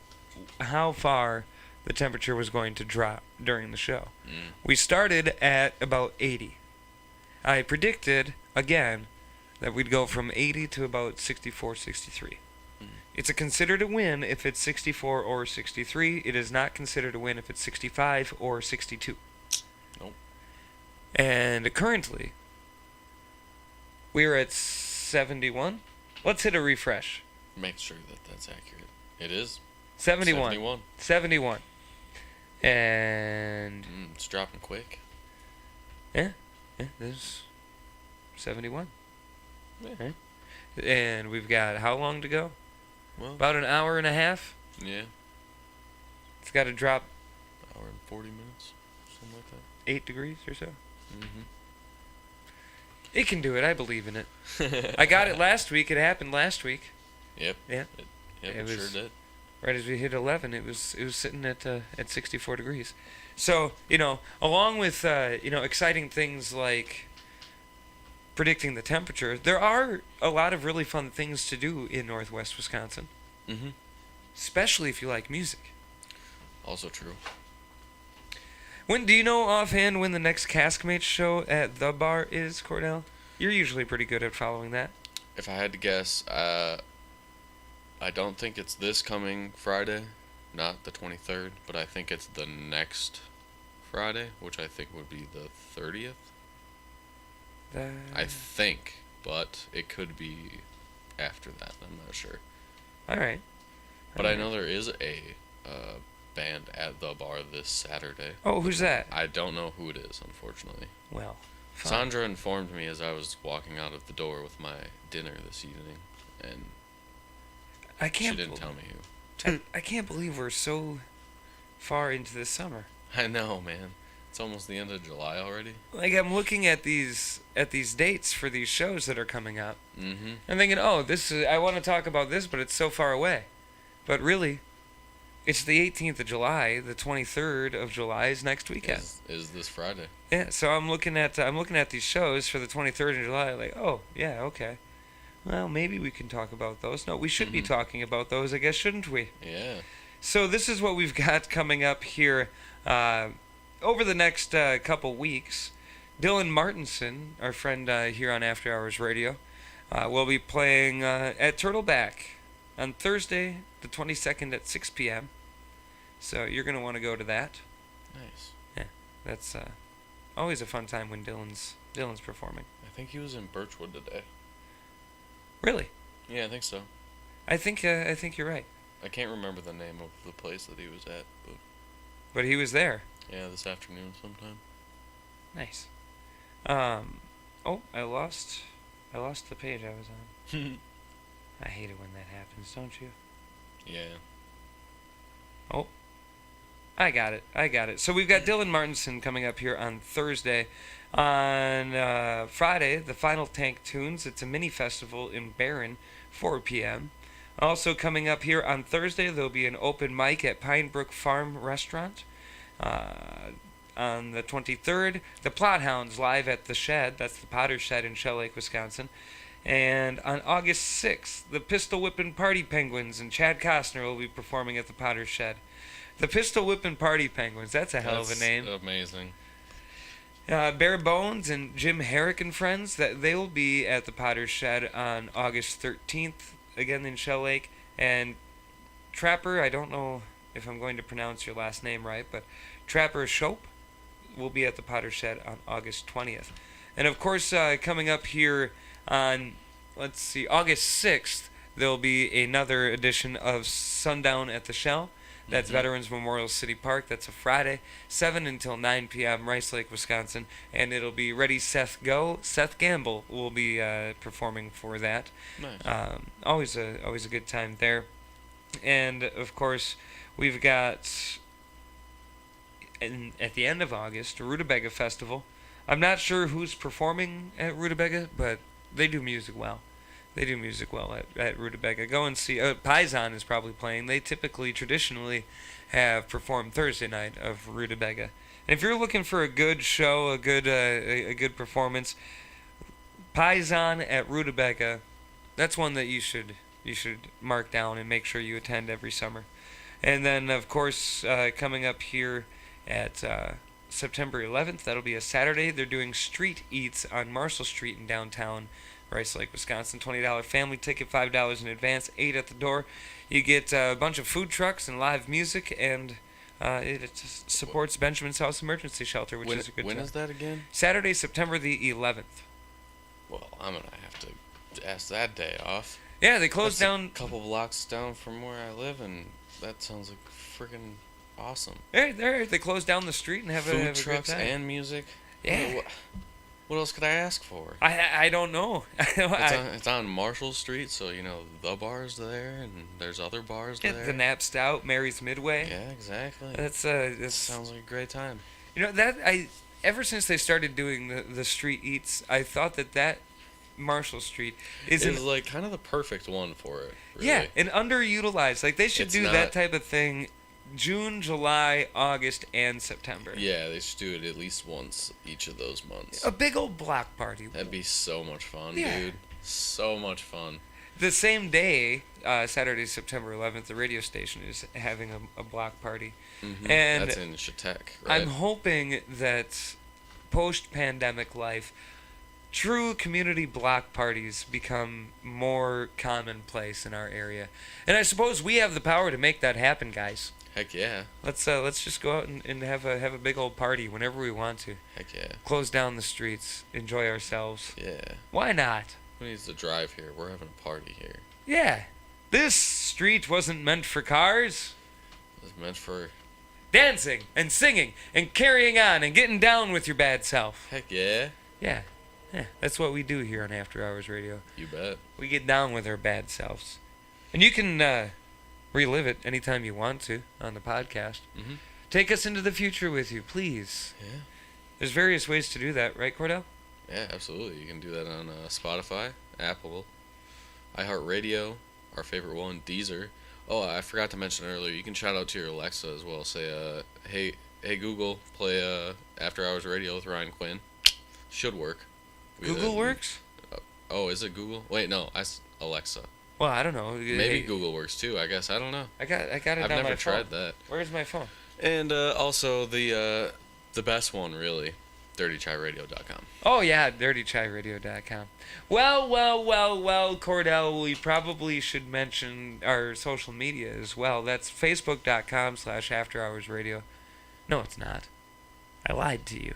how far the temperature was going to drop during the show. We started at about 80. I predicted, again, that we'd go from 80 to about 64, 63. It's considered a win if it's 64 or 63. It is not considered a win if it's 65 or 62. Nope. And currently, we're at 71. Let's hit a refresh. Make sure that that's accurate. It is. 71. 71. 71. And It's dropping quick. yeah, there's 71. Yeah. Right? And we've got how long to go? Well, About an hour and a half. yeah. It's got to drop Hour and 40 minutes. Something like that. 8 degrees or so. Mm-hmm. It can do it. I believe in it. I got it last week. It happened last week. Yep. Yeah. Yep, It it was- sure did. Right as we hit 11, it was sitting at 64 degrees. So, along with exciting things like predicting the temperature, there are a lot of really fun things to do in Northwest Wisconsin, Mm-hmm. especially if you like music. Also true. When do you know offhand when the next Caskmates show at the bar is, Kordell? You're usually pretty good at following that. If I had to guess, I don't think it's this coming Friday, not the 23rd, but I think it's the next Friday, which I think would be the 30th. I think, but it could be after that. I'm not sure. All right. But I know there is a band at the bar this Saturday. Oh, who's that? I don't know who it is, unfortunately. Well, fine. Sandra informed me as I was walking out of the door with my dinner this evening, and I she can't. didn't tell me who. I can't believe we're so far into the summer. I know, man. It's almost the end of July already. Like, I'm looking at these dates for these shows that are coming up. Mm-hmm. I'm thinking, oh, I want to talk about this, but it's so far away. But really, it's the 18th of July. The 23rd of July is next weekend. Is this Friday? Yeah, so I'm looking at these shows for the 23rd of July. Like, oh, yeah, okay. Well, maybe we can talk about those. No, we should be talking about those, I guess, shouldn't we? Yeah. So this is what we've got coming up here over the next couple weeks. Dylan Martinson, our friend here on After Hours Radio, will be playing at Turtleback on Thursday, the 22nd at 6 p.m. So you're going to want to go to that. Nice. Yeah, that's always a fun time when Dylan's performing. I think he was in Birchwood today. Really? Yeah, I think so. I think you're right. I can't remember the name of the place that he was at, but But he was there. yeah, this afternoon sometime. Nice. Oh, I lost the page I was on. I hate it when that happens, don't you? Yeah. Oh, I got it. So we've got Dylan Martinson coming up here on Thursday. On Friday, the Final Tank Tunes. It's a mini festival in Barron, 4 p.m. Also coming up here on Thursday, there'll be an open mic at Pinebrook Farm Restaurant. On the 23rd, the Plot Hounds live at the Shed. That's the Potter Shed in Shell Lake, Wisconsin. And on August 6th, the Pistol Whippin' Party Penguins and Chad Costner will be performing at the Potter Shed. The Pistol Whippin' Party Penguins, that's a hell of a name. Amazing. Bare Bones and Jim Herrick and friends, that they will be at the Potter's Shed on August 13th, again in Shell Lake. And Trapper, I don't know if I'm going to pronounce your last name right, but Trapper Shope will be at the Potter's Shed on August 20th. And of course, coming up here on, August 6th, there'll be another edition of Sundown at the Shell. That's Veterans Memorial City Park. That's a Friday, 7 until 9 p.m., Rice Lake, Wisconsin. And it'll be Ready, Seth, Go. Seth Gamble will be performing for that. Nice. Always a good time there. And, of course, we've got, at the end of August, Rutabaga Festival. I'm not sure who's performing at Rutabaga, but they do music well. They do music well at Rutabaga. Go and see. Paisan is probably playing. They traditionally have performed Thursday night of Rutabaga. And if you're looking for a good show, a good performance, Paisan at Rutabaga, that's one that you should mark down and make sure you attend every summer. And then, of course, coming up here at September 11th, that'll be a Saturday. They're doing street eats on Marshall Street in downtown Rice Lake, Wisconsin. $20 family ticket, $5 in advance, $8 at the door. You get a bunch of food trucks and live music, and it just supports Benjamin's House Emergency Shelter, which is a good When time. is that again? Saturday, September the 11th. Well, I'm going to have to ask that day off. Yeah, they closed That's down. a couple blocks down from where I live, and that sounds like freaking awesome. They closed down the street and have Food a good trucks time. and music. Yeah. What else could I ask for? I don't know. It's on Marshall Street, so the bar's there, and there's other bars there. The Nap Stout, Mary's Midway. Yeah, exactly. That's sounds like a great time. Ever since they started doing the street eats, I thought that Marshall Street is like kind of the perfect one for it. Really. Yeah, and underutilized. Like they should It's do not- that type of thing June, July, August, and September. Yeah, they should do it at least once each of those months. A big old block party. That'd be so much fun, Yeah. dude. So much fun. The same day, Saturday, September 11th, the radio station is having a block party. Mm-hmm. And that's in Chautauqua, right? I'm hoping that post-pandemic life, true community block parties become more commonplace in our area. And I suppose we have the power to make that happen, guys. Heck yeah. Let's just go out and have a big old party whenever we want to. Heck yeah. Close down the streets, enjoy ourselves. Yeah. Why not? Who needs to drive here? We're having a party here. Yeah. This street wasn't meant for cars. It's meant for... Dancing and singing and carrying on and getting down with your bad self. Heck yeah. Yeah. Yeah. That's what we do here on After Hours Radio. You bet. We get down with our bad selves. And you can relive it anytime you want to on the podcast. Mm-hmm. Take us into the future with you, please. Yeah. There's various ways to do that, right, Kordell? Yeah, absolutely. You can do that on Spotify, Apple, iHeartRadio, our favorite one, Deezer. Oh, I forgot to mention earlier, you can shout out to your Alexa as well. Say, hey Google, play After Hours Radio with Ryan Quinn. Should work. Google works? Oh, is it Google? Wait, no, Alexa. Well, I don't know. Maybe Google works too, I guess. I don't know. I got it I've on my never phone. tried that. Where's my phone? And also the best one, really, dirtychairadio.com. Oh, yeah, dirtychairadio.com. Well, Kordell, we probably should mention our social media as well. That's facebook.com/afterhoursradio. No, it's not. I lied to you.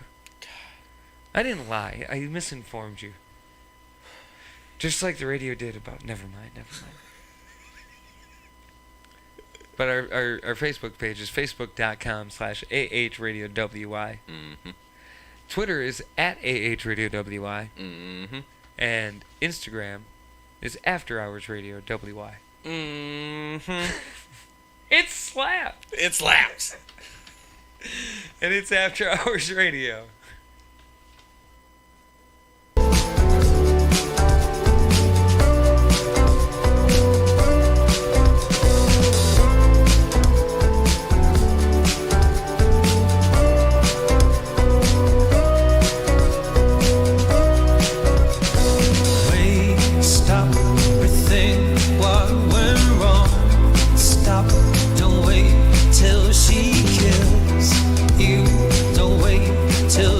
I didn't lie. I misinformed you. Just like the radio did about... Never mind. But our Facebook page is facebook.com/AHRadioWY. Mm-hmm. Twitter is @AHRadioWY. Mm-hmm. And Instagram is After Hours Radio WY. Mm-hmm. It slapped! It slaps! And it's After Hours Radio. Stop, rethink what went wrong. Stop, don't wait till she kills you. Don't wait till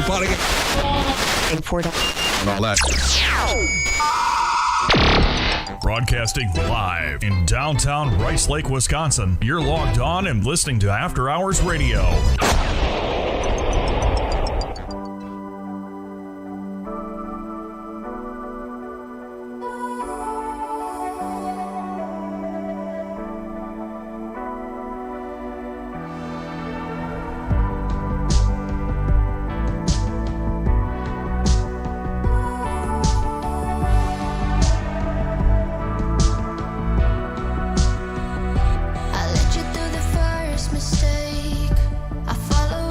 Spotting it. And all that. Broadcasting live in downtown Rice Lake, Wisconsin. You're logged on and listening to After Hours Radio. I led you through the first mistake. I follow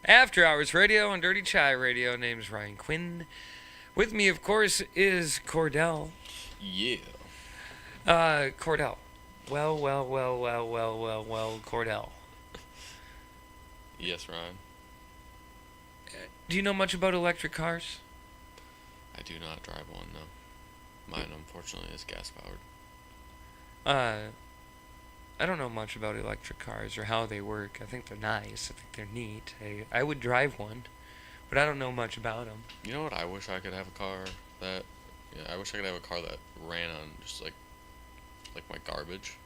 After Hours Radio on Dirty Chai Radio. Name's Ryan Quinn. With me, of course, is Kordell. Yeah. Kordell. Well, Kordell. Yes, Ryan. Do you know much about electric cars? I do not drive one, no. Mine, unfortunately, is gas-powered. I don't know much about electric cars or how they work. I think they're nice. I think they're neat. I would drive one, but I don't know much about them. You know what? I wish I could have a car that... Yeah, I wish I could have a car that ran on just, like my garbage.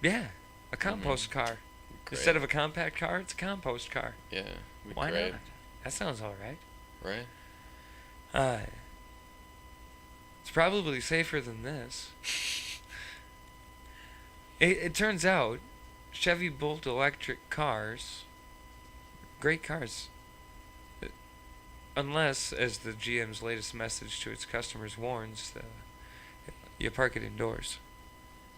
Yeah, a compost car. Great. Instead of a compact car, it's a compost car. Yeah, it'd be Why great. not? That sounds all right. Right? It's probably safer than this. It turns out Chevy Bolt electric cars, great cars. Unless, as the GM's latest message to its customers warns, you park it indoors.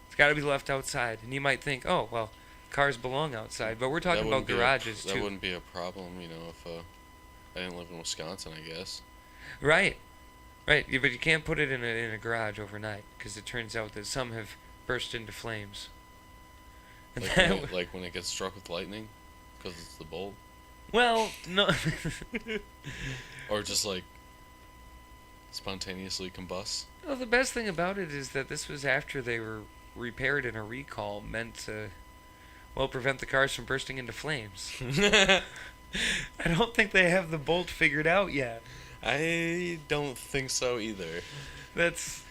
It's got to be left outside. And you might think, oh, well, cars belong outside. But we're talking about garages, too. That wouldn't be a problem, you know, if I didn't live in Wisconsin, I guess. Right. Right. Yeah, but you can't put it in a garage overnight, because it turns out that some have burst into flames. Like when it gets struck with lightning, because it's the bolt? Well, no. Or just like spontaneously combust? Well, the best thing about it is that this was after they were repaired in a recall meant to, well, prevent the cars from bursting into flames. I don't think they have the bolt figured out yet. I don't think so either. That's...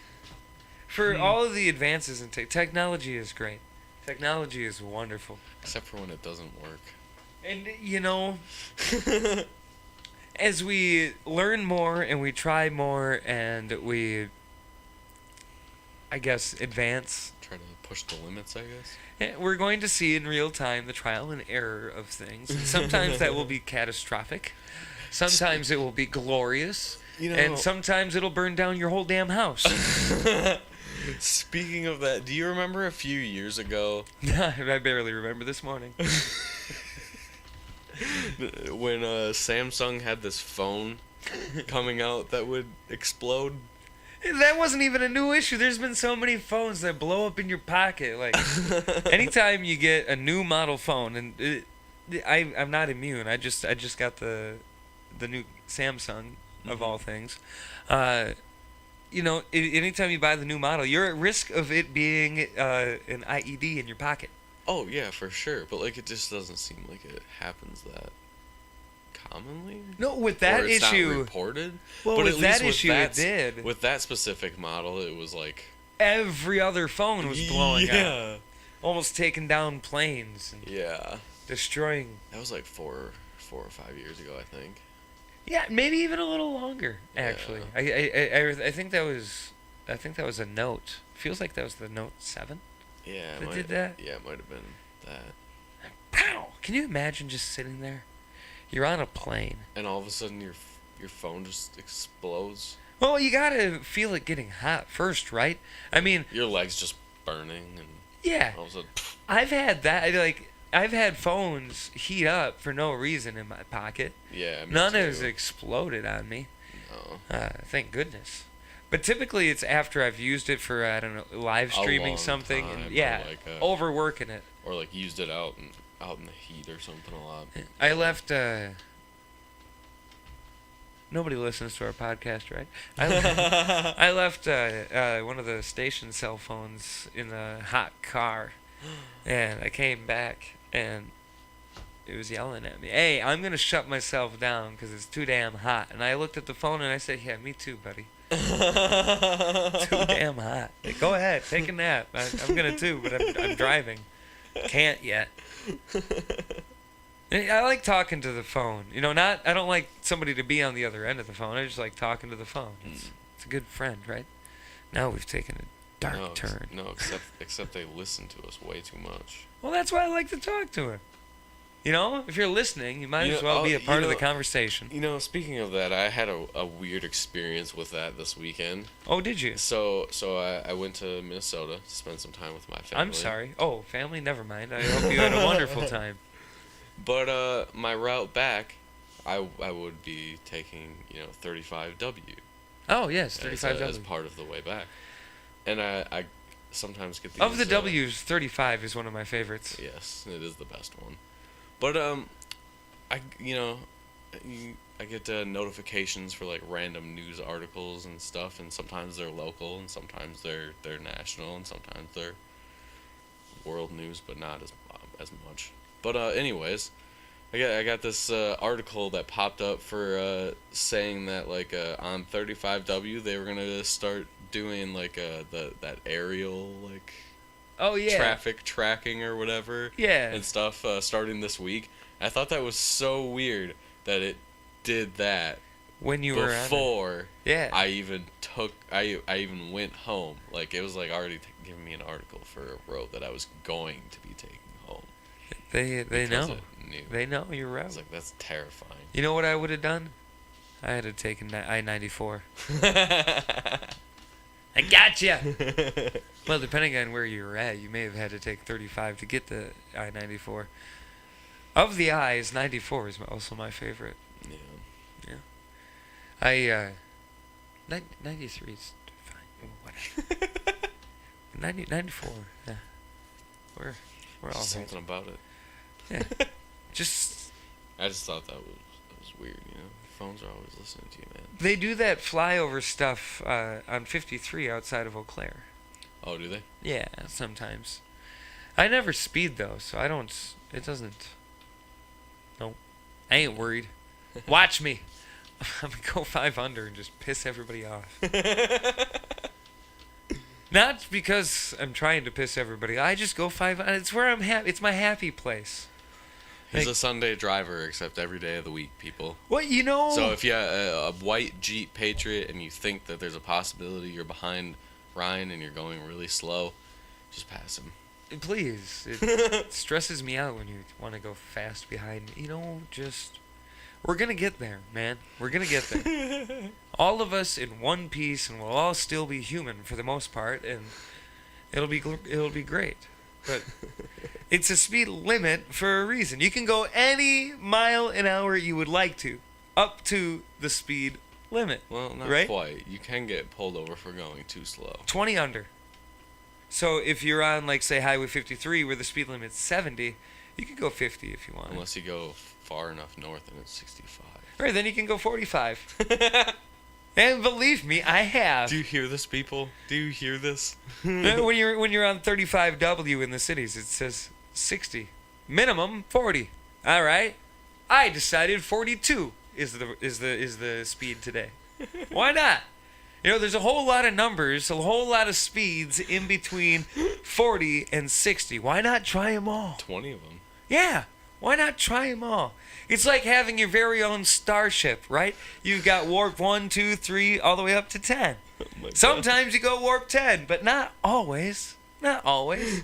For all of the advances in technology is great. Technology is wonderful. Except for when it doesn't work. And, you know, as we learn more and we try more and we, I guess, advance... Try to push the limits, I guess. We're going to see in real time the trial and error of things. And sometimes that will be catastrophic. Sometimes it will be glorious. You know, and sometimes it'll burn down your whole damn house. Speaking of that, do you remember a few years ago? I barely remember this morning. When Samsung had this phone coming out that would explode? That wasn't even a new issue. There's been so many phones that blow up in your pocket. Like, anytime you get a new model phone, and I'm not immune. I just got the new Samsung of all things. You know, anytime you buy the new model, you're at risk of it being an IED in your pocket. Oh yeah, for sure. But like, it just doesn't seem like it happens that commonly. No, with that or it's issue, not reported. Well, but with at that least with issue, it did. With that specific model, it was like every other phone was blowing yeah. up, almost taking down planes and Yeah. destroying. That was like four or 5 years ago, I think. Yeah, maybe even a little longer. Actually, I think that was a Note. Feels like that was the Note 7. Yeah. That did that? Yeah, it might have been that. Pow! Can you imagine just sitting there? You're on a plane. And all of a sudden, your phone just explodes. Well, you gotta feel it getting hot first, right? I mean, Your legs just burning, and yeah. all of a sudden, I've had that. Like, I've had phones heat up for no reason in my pocket. yeah. Me None too. has exploded on me. No. Thank goodness. But typically, it's after I've used it for, I don't know, live streaming long something, time, and or yeah, like overworking it. Or like used it out in the heat or something a lot. I left. Nobody listens to our podcast, right? I left one of the station cell phones in a hot car, and I came back, and it was yelling at me, "Hey, I'm gonna shut myself down because it's too damn hot." And I looked at the phone and I said, "Yeah, me too, buddy. Too damn hot. Like, go ahead, take a nap. I'm gonna too, but I'm driving. Can't yet." I like talking to the phone. You know, I don't like somebody to be on the other end of the phone. I just like talking to the phone. It's a good friend, right? Now we've taken a dark turn. No, except they listen to us way too much. Well, that's why I like to talk to her. You know, if you're listening, you might as well be a part of the conversation. You know, speaking of that, I had a weird experience with that this weekend. Oh, did you? So I went to Minnesota to spend some time with my family. I'm sorry. Oh, family? Never mind. I hope you had a wonderful time. But my route back, I would be taking 35W. Oh yes, 35W. As part of the way back, and I sometimes get these. Of the W's, 35 is one of my favorites. Yes, it is the best one. But I get notifications for like random news articles and stuff, and sometimes they're local, and sometimes they're national, and sometimes they're world news, but not as much. But anyways, I got this article that popped up for saying that like on 35W they were gonna start doing like that aerial like traffic tracking or whatever and stuff starting this week. I thought that was so weird that it did that when you before were I even even went home. Like it was like already giving me an article for a road that I was going to be taking home. They know. They know your route. I was like, that's terrifying. You know what I would have done? I had to take I-94. I gotcha. Well, depending on where you were at, you may have had to take 35 to get the I-94. Of the I's, 94 is also my favorite. Yeah. 93 is fine. Whatever. 94. Yeah. We're all something right. about it. Yeah. I just thought that was weird, Phones are always listening to you, man. They do that flyover stuff on 53 outside of Eau Claire. Oh, do they? Yeah, sometimes. I never speed though, so I don't. It doesn't. Nope. I ain't worried. Watch me. I'm gonna go 5 under and just piss everybody off. Not because I'm trying to piss everybody. I just go 5 under. It's where I'm happy. It's my happy place. He's a Sunday driver, except every day of the week, people. Well, So if you're a white Jeep Patriot and you think that there's a possibility you're behind Ryan and you're going really slow, just pass him. Please. It stresses me out when you want to go fast behind me. We're going to get there, man. We're going to get there. All of us in one piece, and we'll all still be human for the most part, and it'll be great. But it's a speed limit for a reason. You can go any mile an hour you would like to, up to the speed limit. Well, not right? quite. You can get pulled over for going too slow. 20 under. So if you're on, like, say, Highway 53, where the speed limit's 70, you can go 50 if you want. Unless you go far enough north and it's 65. Right, then you can go 45. And believe me, I have. Do you hear this, people? Do you hear this? when you're on 35W in the cities, it says 60. Minimum 40. All right. I decided 42 is the speed today. Why not? There's a whole lot of numbers, a whole lot of speeds in between 40 and 60. Why not try them all? 20 of them. Yeah. Why not try them all? It's like having your very own starship, right? You've got warp 1, 2, 3, all the way up to 10. Sometimes you go warp 10, but not always. Not always.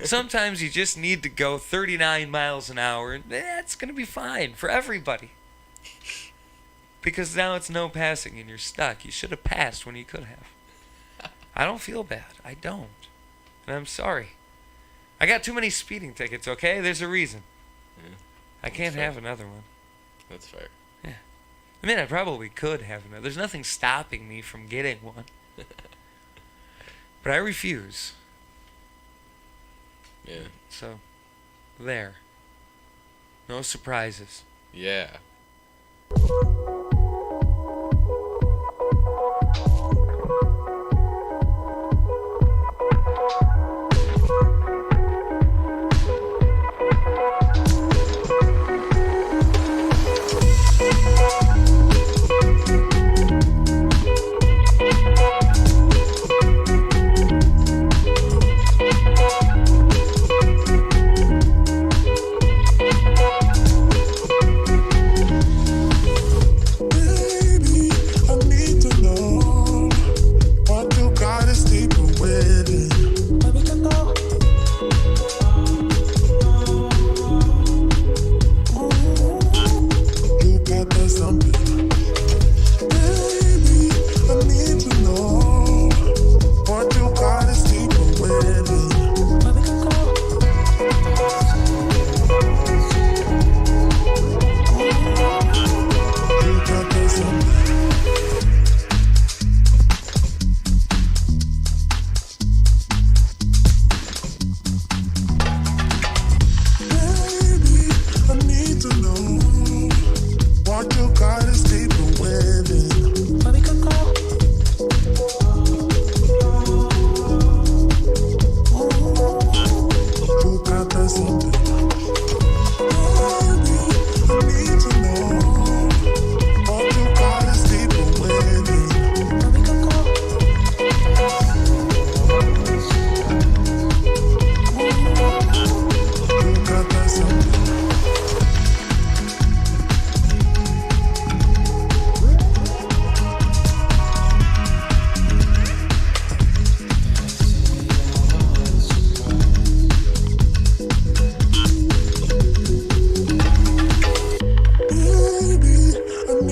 Sometimes you just need to go 39 miles an hour, and that's going to be fine for everybody. Because now it's no passing, and you're stuck. You should have passed when you could have. I don't feel bad. I don't. And I'm sorry. I got too many speeding tickets, okay? There's a reason. Yeah. I can't have another one. That's fair. Yeah. I mean, I probably could have another. There's nothing stopping me from getting one. But I refuse. Yeah. So, there. No surprises. Yeah.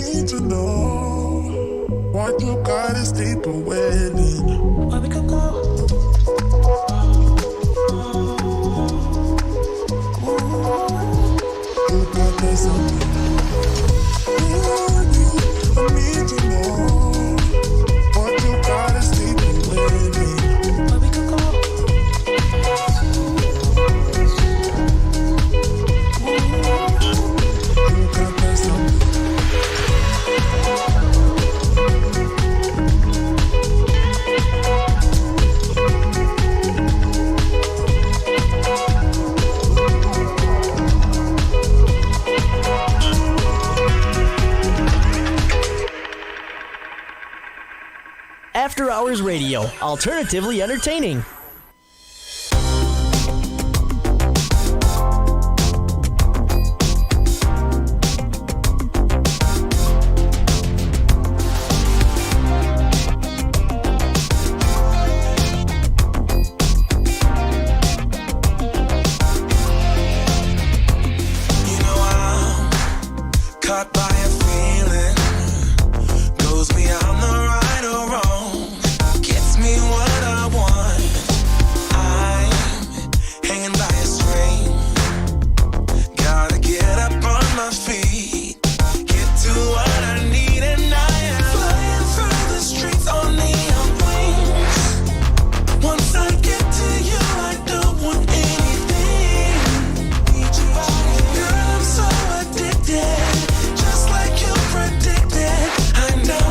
need to know what you got is deeper within. Where we could go. You got this on me. I need to know what you got is deeper within. Where we could go. You got this on me. After Hours Radio, alternatively entertaining. You know I'm caught by a feeling, goes beyond the right or wrong, gets me what I want. I'm hanging by a string, gotta get up on my feet, get to what I need, and I am flying through the streets on neon wings. Once I get to you, I don't want anything. Girl, I'm so addicted, just like you predicted. I know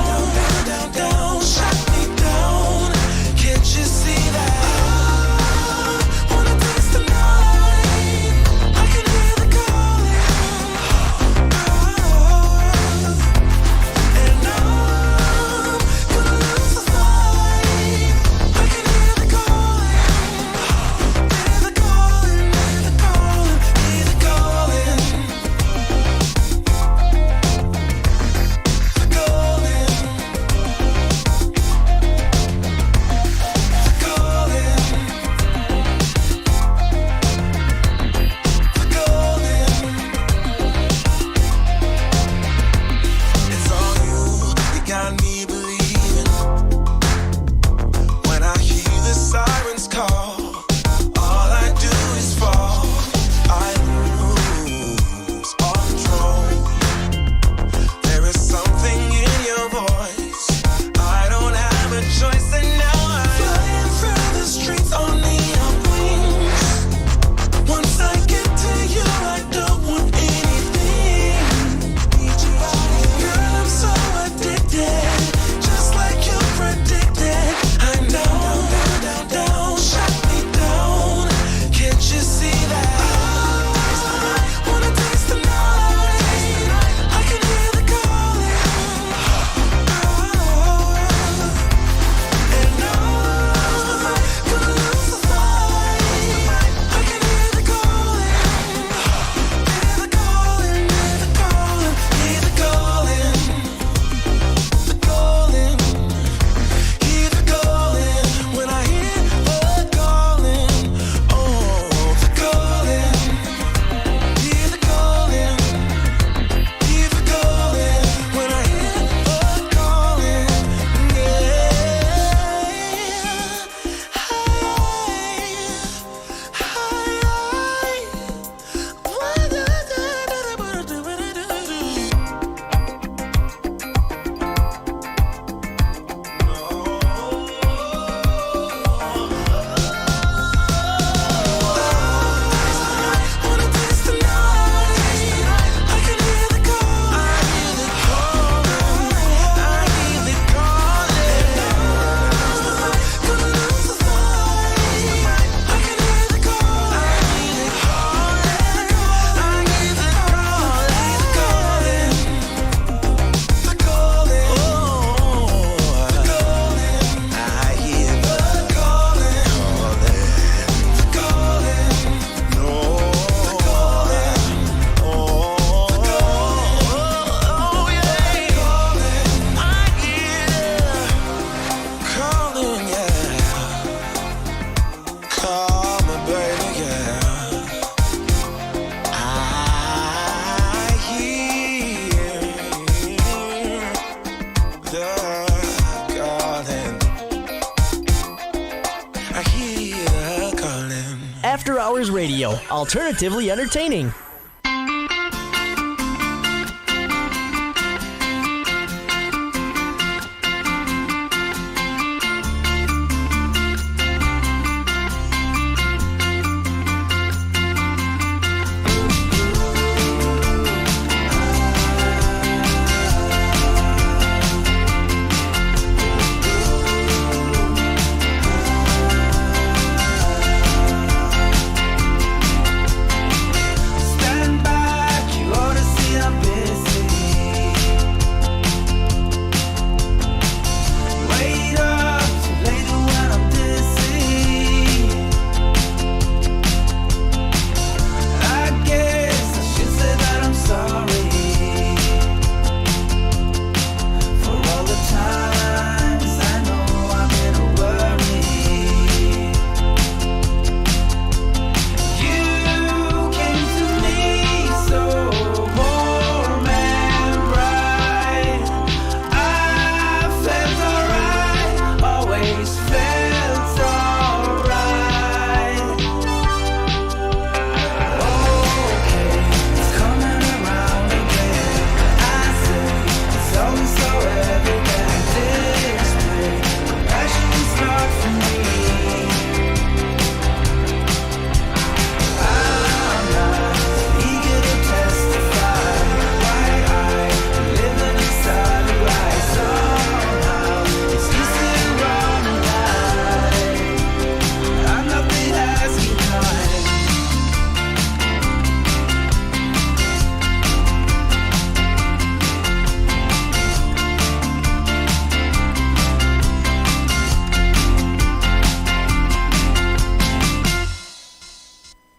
Hours Radio, alternatively entertaining.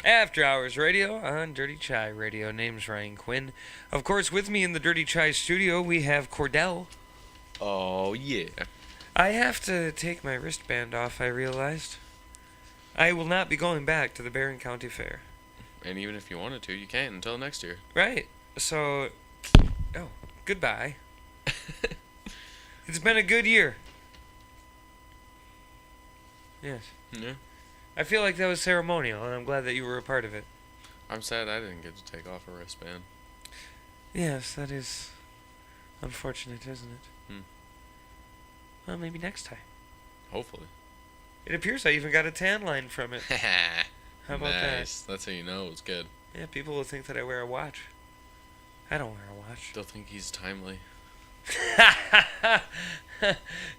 After Hours Radio on Dirty Chai Radio. Name's Ryan Quinn. Of course, with me in the Dirty Chai studio, we have Kordell. Oh, yeah. I have to take my wristband off, I realized. I will not be going back to the Barron County Fair. And even if you wanted to, you can't until next year. Right. So, goodbye. It's been a good year. Yes. Yeah. I feel like that was ceremonial, and I'm glad that you were a part of it. I'm sad I didn't get to take off a wristband. Yes, that is unfortunate, isn't it? Well, maybe next time. Hopefully. It appears I even got a tan line from it. How about nice. That's how you know it's good. that? Yeah, people will think that I wear a watch. I don't wear a watch. They'll think he's timely.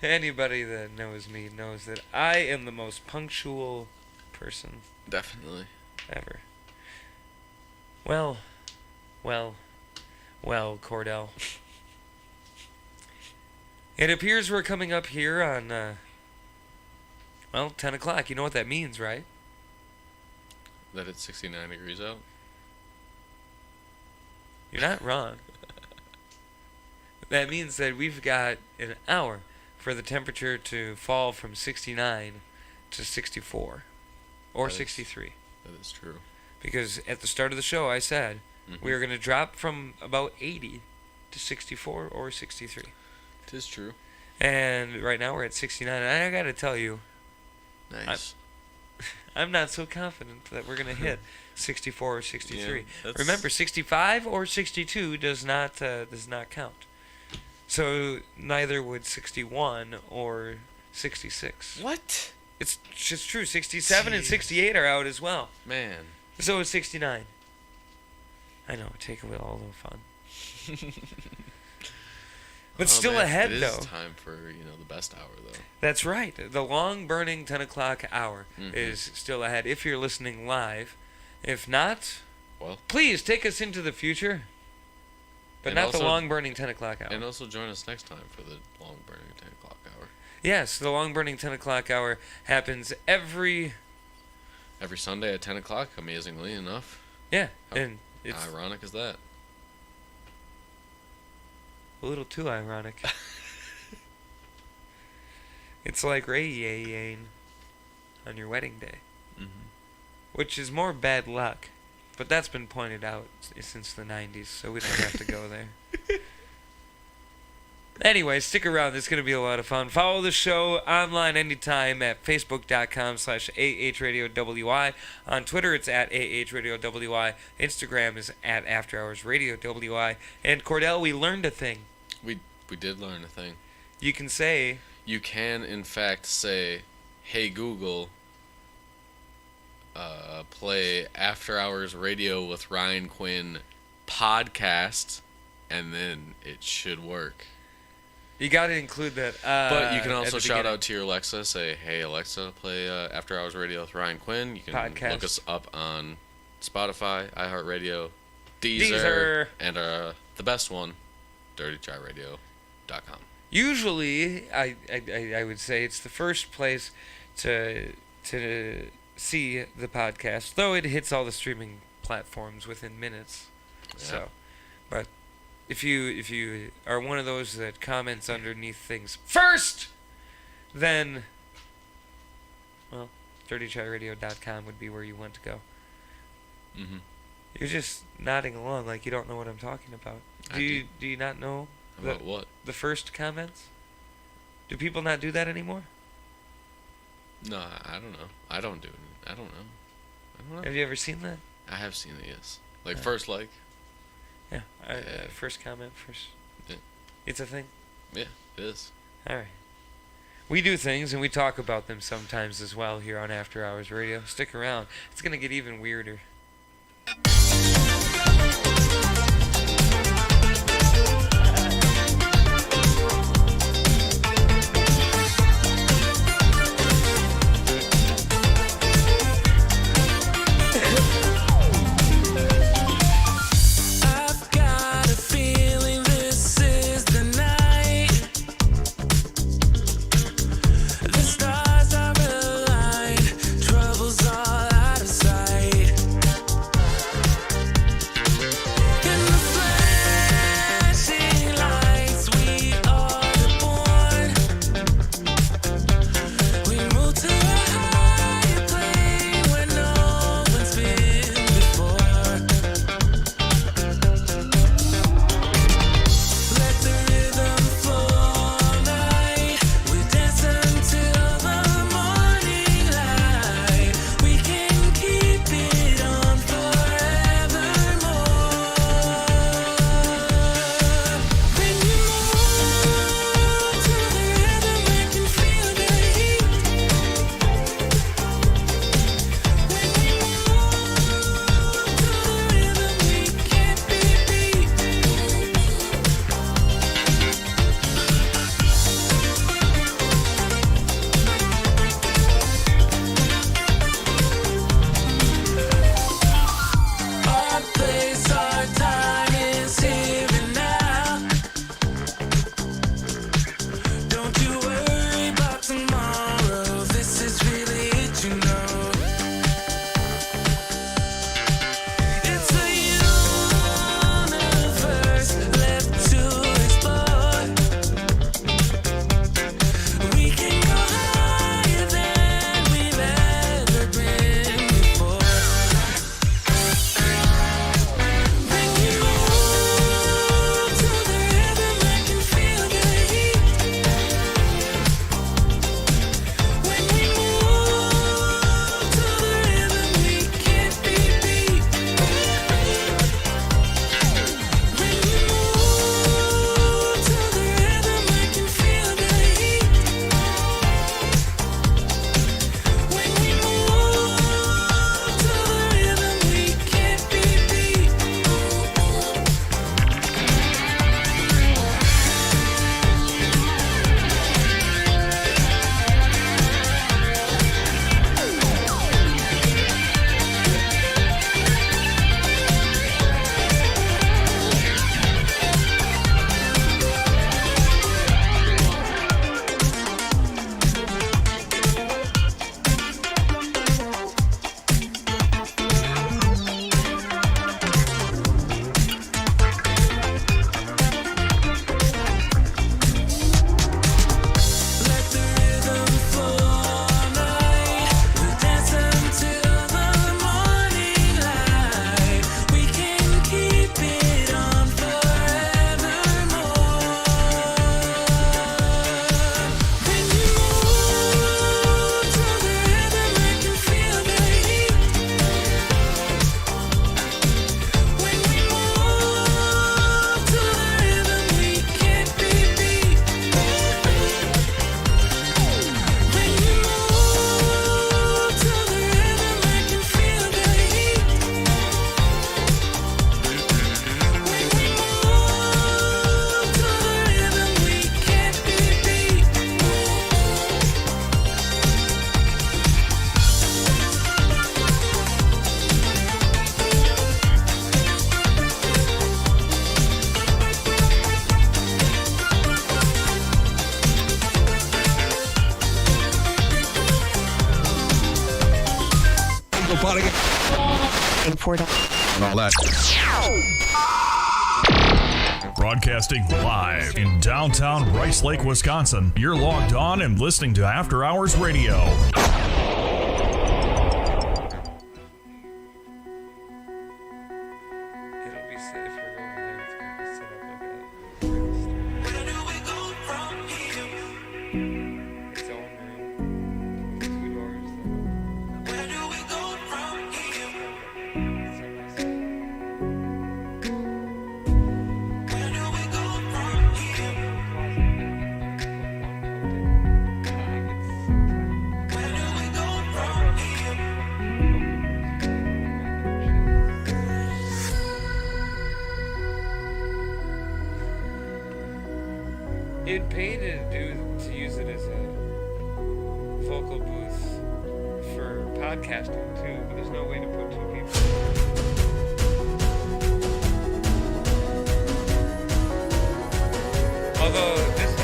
Anybody that knows me knows that I am the most punctual person Definitely. ever. Well, Kordell. It appears we're coming up here on, 10 o'clock. You know what that means, right? That it's 69 degrees out? You're not wrong. That means that we've got an hour for the temperature to fall from 69 to 64. Or That is- 63. That is true. Because at the start of the show, I said we are going to drop from about 80 to 64 or 63. It is true. And right now we're at 69. And I got to tell you, Nice. I'm not so confident that we're going to hit 64 or 63. Yeah, that's- Remember, 65 or 62 does not count. So neither would 61 or 66. What? It's just true. 67 and 68 are out as well. Man. So is 69. I know, take away all the fun. But still ahead, it though. It is time for, the best hour, though. That's right. The long-burning 10 o'clock hour Mhm. is still ahead if you're listening live. If not, Well, please take us into the future. But And not the also- long-burning 10 o'clock hour. and also join us next time for the long-burning 10 o'clock hour. Yes, the long-burning 10 o'clock hour happens every Sunday at 10 o'clock, amazingly enough. Yeah, How and it's ironic is that? a little too ironic. It's like Ray on your wedding day, which is more bad luck, but that's been pointed out since the 90s, so we don't have to go there. Anyway, stick around. It's going to be a lot of fun. Follow the show online anytime at facebook.com/AHRadioWI. On Twitter, it's at AHRadioWI. Instagram is at AfterHoursRadioWI. And Kordell, we learned a thing. We did learn a thing. You can say... You can, in fact, say, "Hey Google, play After Hours Radio with Ryan Quinn podcast," and then it should work. You got to include that. But you can at also the shout beginning. out to your Alexa, say, "Hey Alexa, play After Hours Radio with Ryan Quinn." You can Podcast. look us up on Spotify, iHeartRadio, Deezer. Deezer, and the best one, dirtychyradio.com. Usually, I would say it's the first place to see the podcast, though it hits all the streaming platforms within minutes. Yeah. So, but if you are one of those that comments underneath things first, then well, dirtychyradio.com would be where you want to go. Mm-hmm. You're just nodding along like you don't know what I'm talking about. I Do you not know About what? the first comments? Do people not do that anymore? No, I don't know. I don't do it. I don't know. Have you ever seen that? I have seen it, yes. Like, first like. Yeah. Yeah. First comment, first. Yeah. It's a thing. Yeah, it is. All right. We do things and we talk about them sometimes as well here on After Hours Radio. Stick around. It's gonna get even weirder. I've got a feeling this is the night. The stars are aligned, trouble's all out of sight. party. And all that. Broadcasting live in downtown Rice Lake, Wisconsin. You're logged on and listening to After Hours Radio. It'll be safe if we're going there. It's going to be set up like a its own room. 2 doors. Where do we go from here? Where do we go from here? Where do we go from here? It'd pay to use it as a vocal booth for podcasting too, but there's no way to put 2 people. Although this is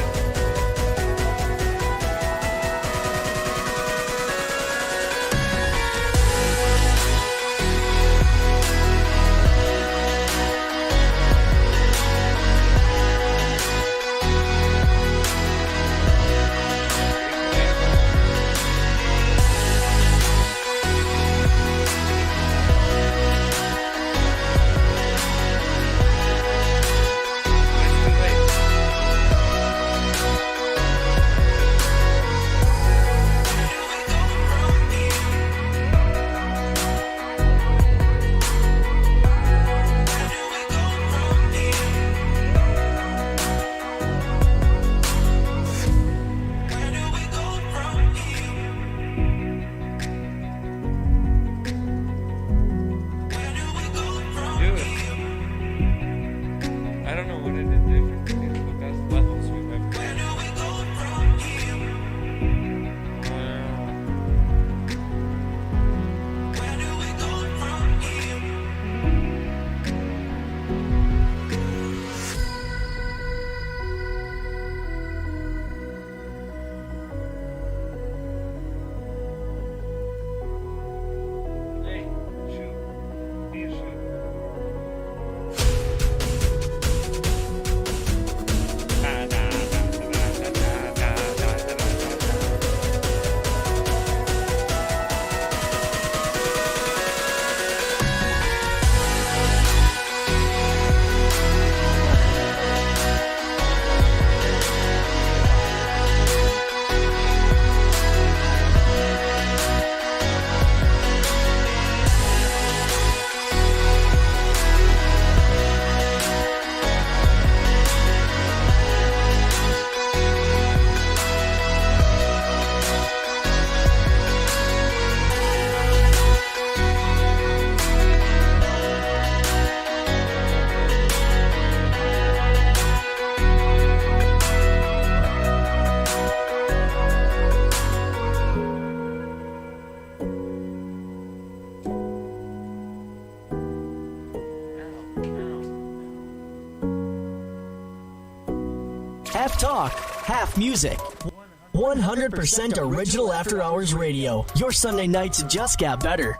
Half talk, half music. 100% original After Hours Radio. Your Sunday nights just got better.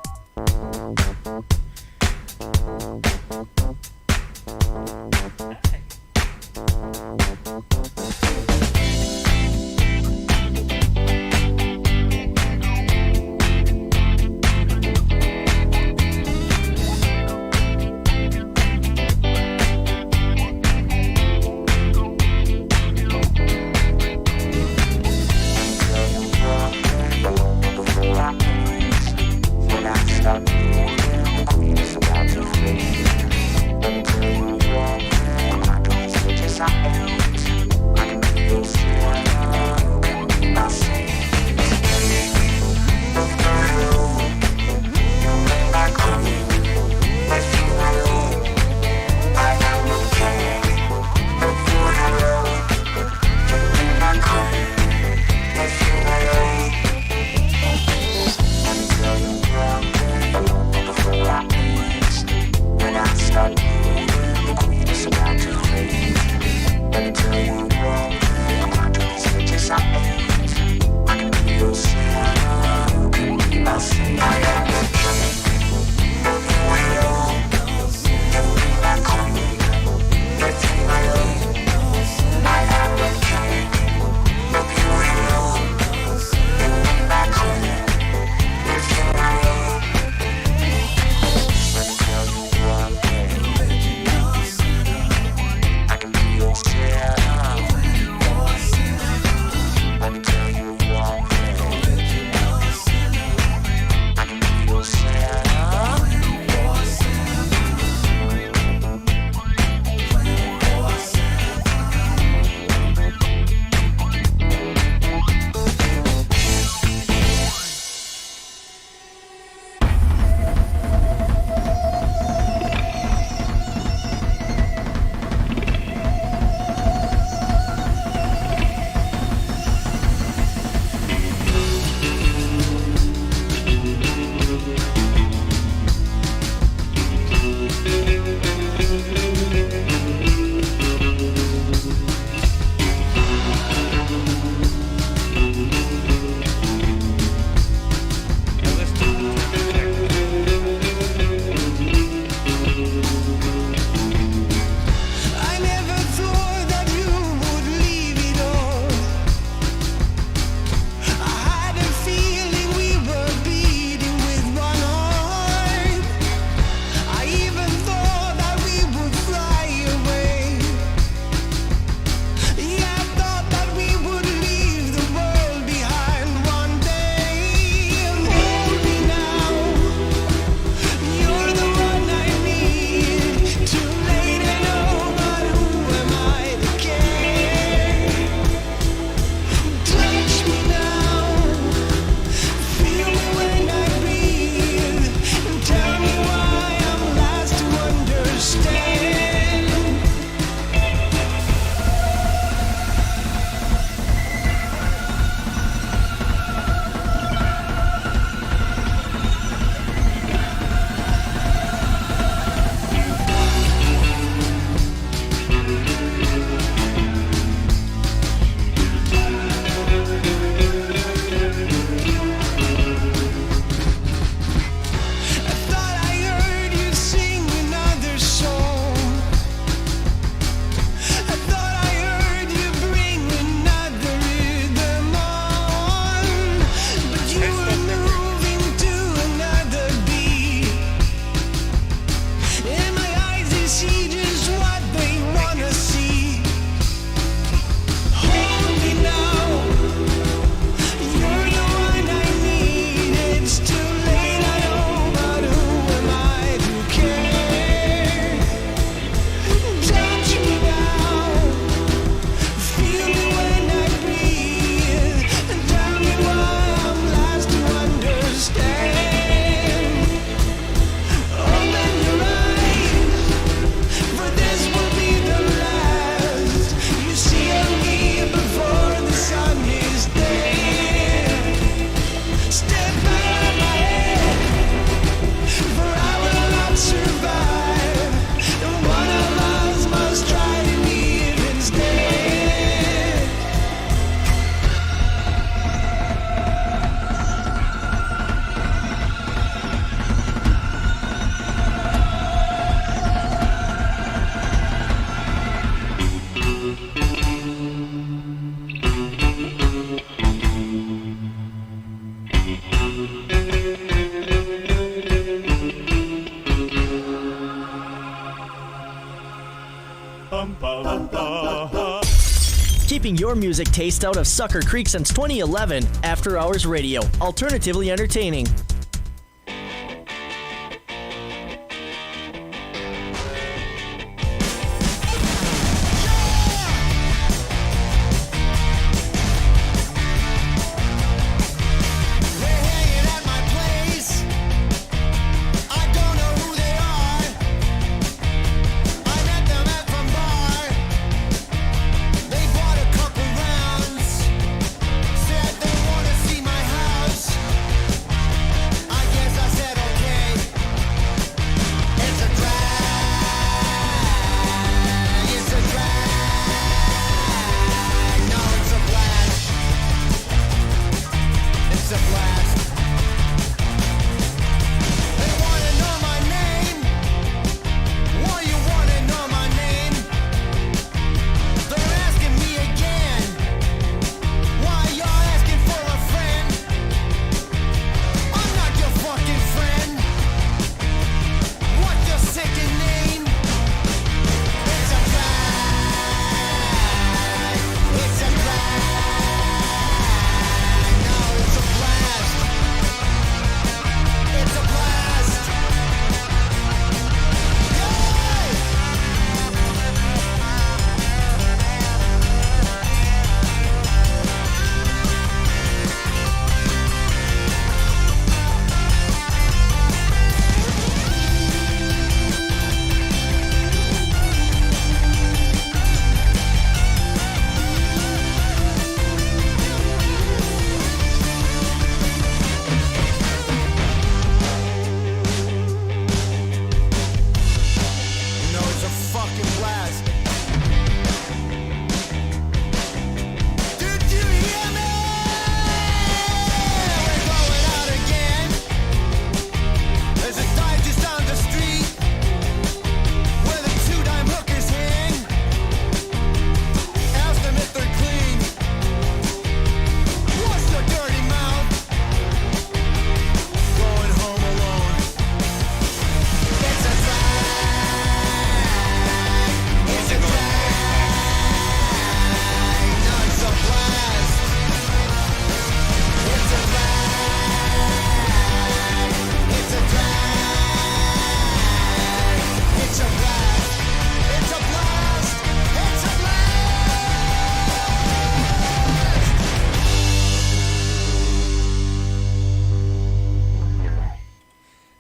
Keeping your music taste out of Sucker Creek since 2011. After Hours Radio. Alternatively entertaining.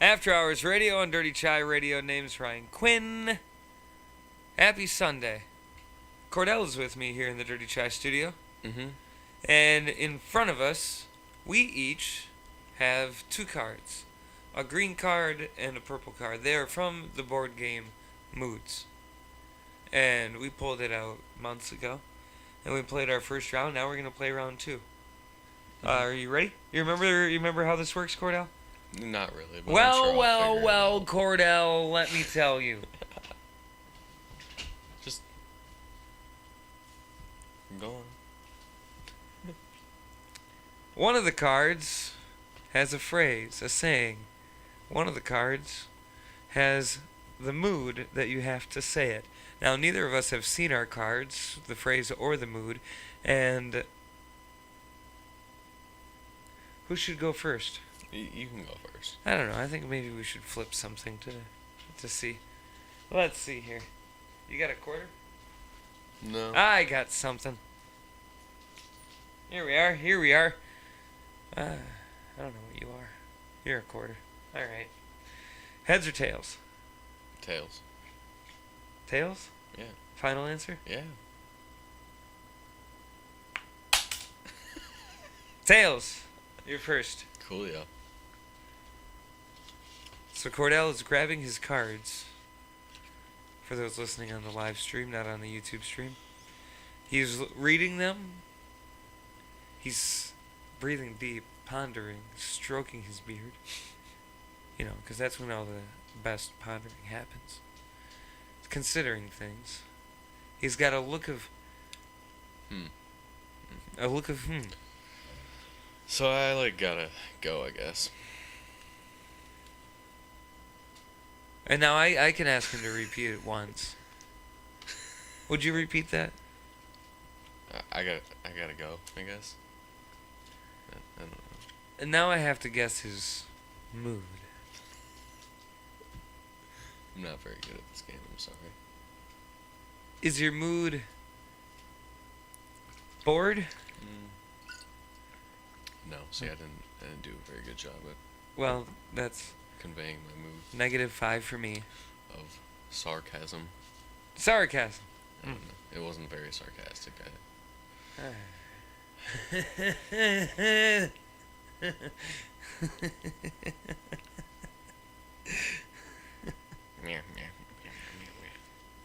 After Hours Radio on Dirty Chai Radio. Name's Ryan Quinn. Happy Sunday. Kordell is with me here in the Dirty Chai studio. Mm-hmm. And in front of us, we each have two cards. A green card and a purple card. They are from the board game Moods. And we pulled it out months ago. And we played our first round. Now we're going to play round two. Are you ready? You remember how this works, Kordell? Not really. But I'm sure I'll figure it out. Kordell, let me tell you. Just go on. One of the cards has a phrase, a saying. One of the cards has the mood that you have to say it. Now, neither of us have seen our cards, the phrase or the mood, and who should go first? You can go first. I don't know. I think maybe we should flip something to see. Let's see here. You got a quarter? No. I got something. Here we are. I don't know what you are. You're a quarter. All right. Heads or tails? Tails. Tails? Yeah. Final answer? Yeah. Tails. You're first. Coolio. So Kordell is grabbing his cards. For those listening on the live stream, not on the YouTube stream. He's reading them. He's breathing deep, pondering, stroking his beard. You know, because that's when all the best pondering happens. Considering things. He's got a look of... A look of So I, gotta go, I guess. And now I can ask him to repeat it once. Would you repeat that? I gotta go, I guess. I don't know. And now I have to guess his mood. I'm not very good at this game, I'm sorry. Is your mood bored? No, see, I didn't do a very good job at Well, that's conveying my mood -5 for me. of sarcasm. Sarcasm. I don't know. It wasn't very sarcastic.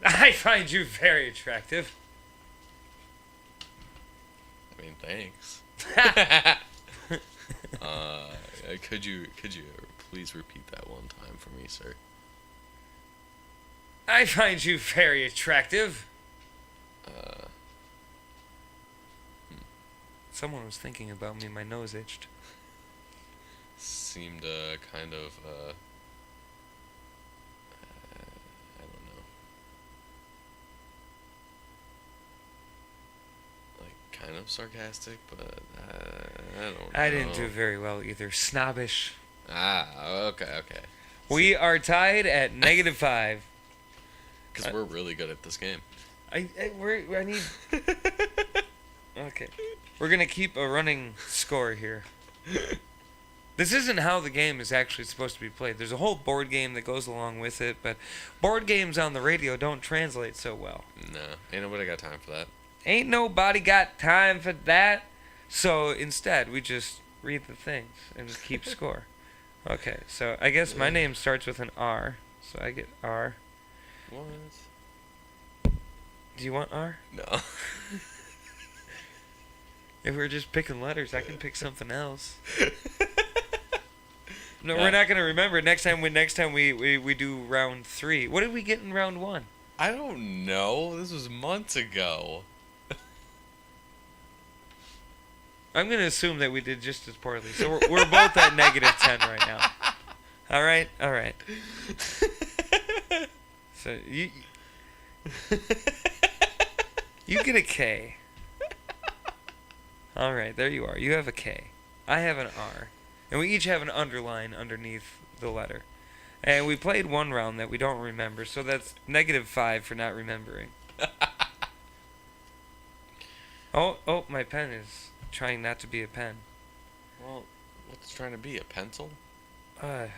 I find you very attractive. I mean, thanks. Could you please repeat that one time for me, sir? I find you very attractive. Someone was thinking about me. My nose itched. Seemed kind of I don't know. Like kind of sarcastic, but I don't know. I didn't do very well either. Snobbish. Okay. We are tied at -5. Because we're really good at this game. I need. Okay. We're gonna keep a running score here. This isn't how the game is actually supposed to be played. There's a whole board game that goes along with it, but board games on the radio don't translate so well. No, ain't nobody got time for that. Ain't nobody got time for that. So instead, we just read the things and just keep score. Okay, so I guess my name starts with an R, so I get R. What? Do you want R? No. If we're just picking letters, I can pick something else. No, we're not gonna remember next time we do round 3. What did we get in round 1? I don't know. This was months ago. I'm gonna assume that we did just as poorly. So we're both at -10 right now. All right. So you get a K. All right, there you are. You have a K. I have an R. And we each have an underline underneath the letter. And we played one round that we don't remember, so that's -5 for not remembering. Oh, my pen is trying not to be a pen. Well, what's it trying to be? A pencil? A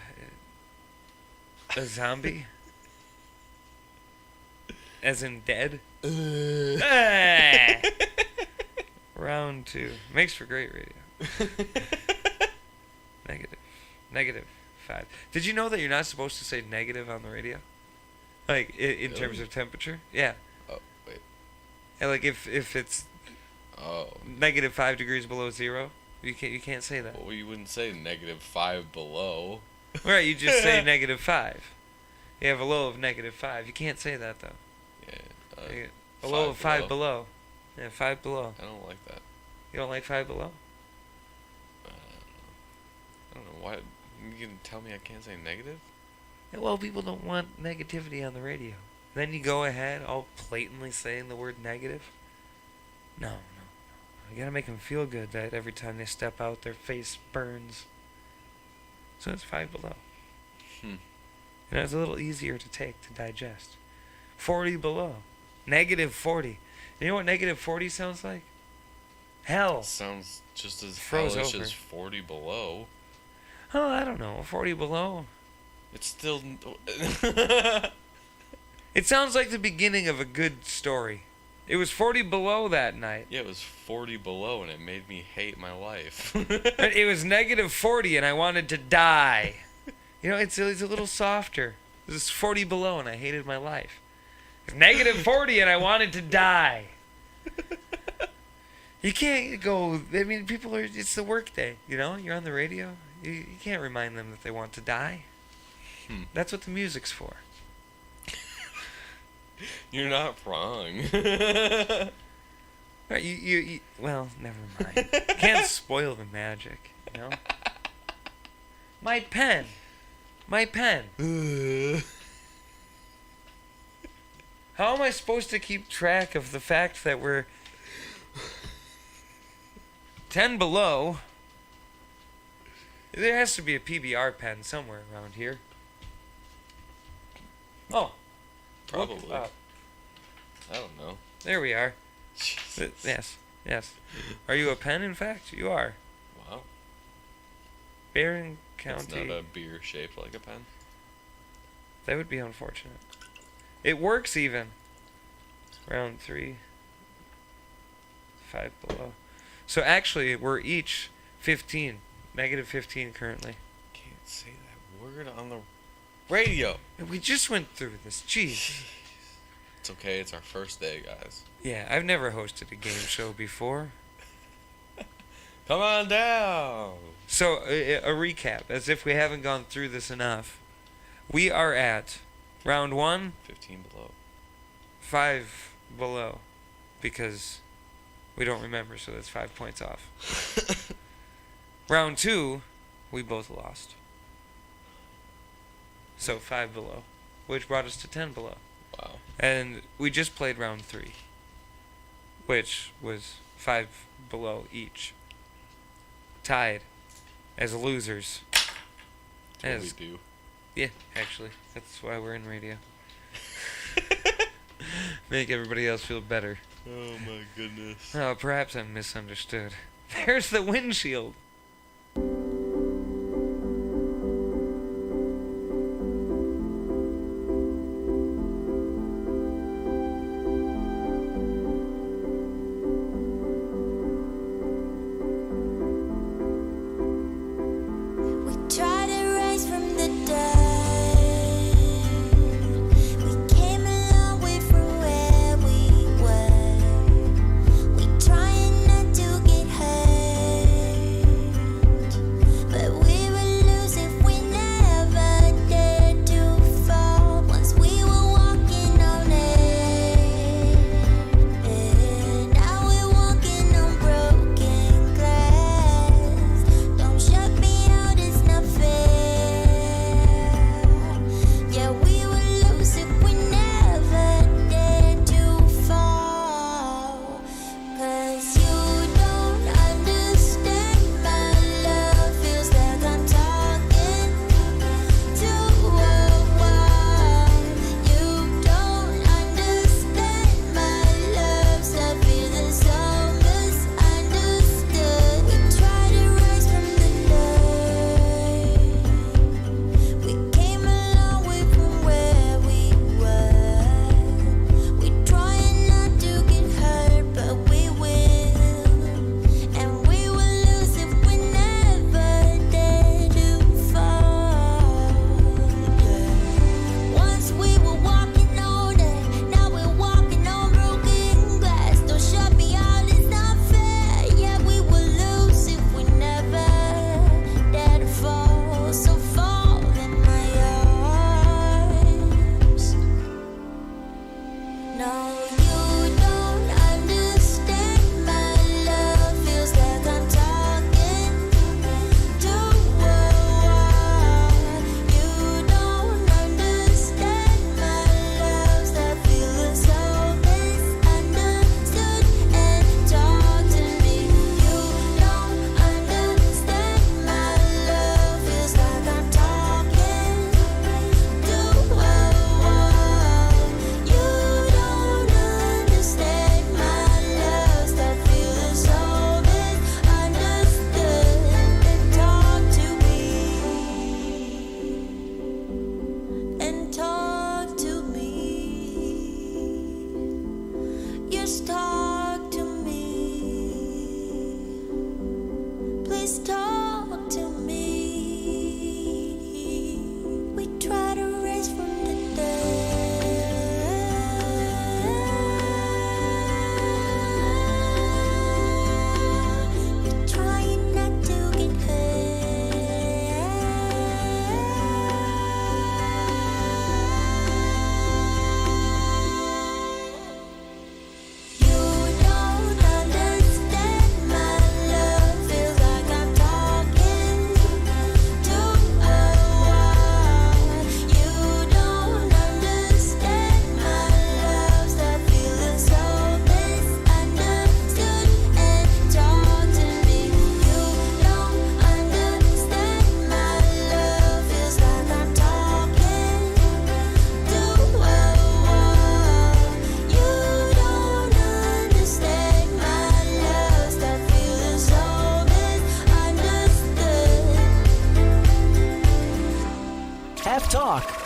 zombie? As in dead? Ah! Round 2. Makes for great radio. -5. Did you know that you're not supposed to say negative on the radio? Like, in terms of temperature? Yeah. Oh, wait. And like, if it's Oh. -5 degrees below 0, you can't say that. Well, you wouldn't say -5 below. Right, you just say -5. You have a low of -5. You can't say that, though. Yeah. A low of 5 below. Yeah, 5 below. I don't like that. You don't like 5 below? I don't know why. You can tell me I can't say negative? Yeah, well, people don't want negativity on the radio. Then you go ahead all blatantly saying the word negative? No. You gotta make them feel good that every time they step out, their face burns. So it's 5 below. And it's a little easier to take, to digest. 40 below. -40. You know what -40 sounds like? Hell. Sounds just as Froze hellish over. as 40 below. Oh, I don't know. 40 below. It's still... It sounds like the beginning of a good story. It was 40 below that night. Yeah, it was 40 below, and it made me hate my life. It was -40, and I wanted to die. You know, it's a little softer. It was 40 below, and I hated my life. It was -40, and I wanted to die. You can't go... I mean, people are... It's the work day, you know? You're on the radio. You can't remind them that they want to die. That's what the music's for. You're not wrong. Right, you well, never mind. Can't spoil the magic, you know? My pen. How am I supposed to keep track of the fact that we're 10 below. There has to be a PBR pen somewhere around here. Oh. Probably. Look up. I don't know. There we are. Jesus. Yes. Are you a pen, in fact? You are. Wow. Barron It's County. not a beer shaped like a pen. That would be unfortunate. It works even. Round 3. 5 below. So actually, we're each 15. Negative 15 currently. Can't say that word on the radio. And we just went through this. Jeez. It's okay. It's our first day, guys. Yeah, I've never hosted a game show before. Come on down. So, a recap, as if we haven't gone through this enough. We are at round 1, 15 below. 5 below. Because we don't remember, so that's 5 points off. Round 2, we both lost. So 5 below, which brought us to 10 below. Wow. And we just played round 3, which was 5 below each. Tied as losers. That's what we do. Yeah, actually. That's why we're in radio. Make everybody else feel better. Oh my goodness. Oh, perhaps I'm misunderstood. There's the windshield.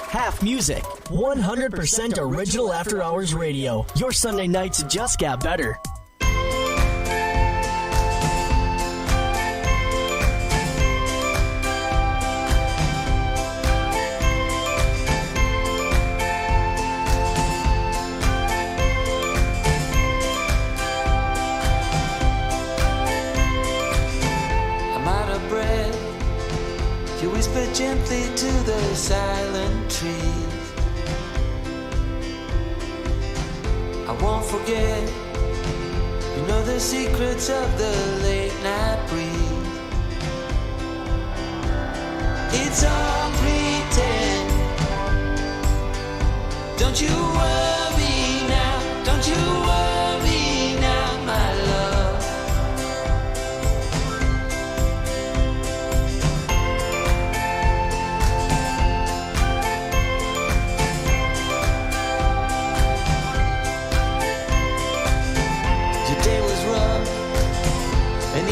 half music. 100% original After Hours Radio. Your Sunday nights just got better. Whisper gently to the silent trees. I won't forget, you know the secrets of the late night breeze. It's all pretend. Don't you worry now, don't you worry now, my love.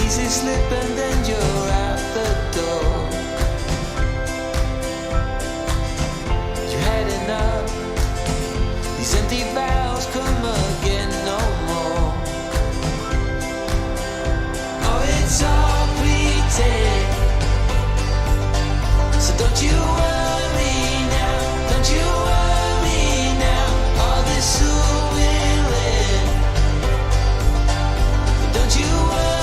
Easy slip and then you're out the door. You had enough. These empty vows come again no more. Oh, it's all pretend. So don't you worry now, don't you worry now. All this soon will end. But don't you worry.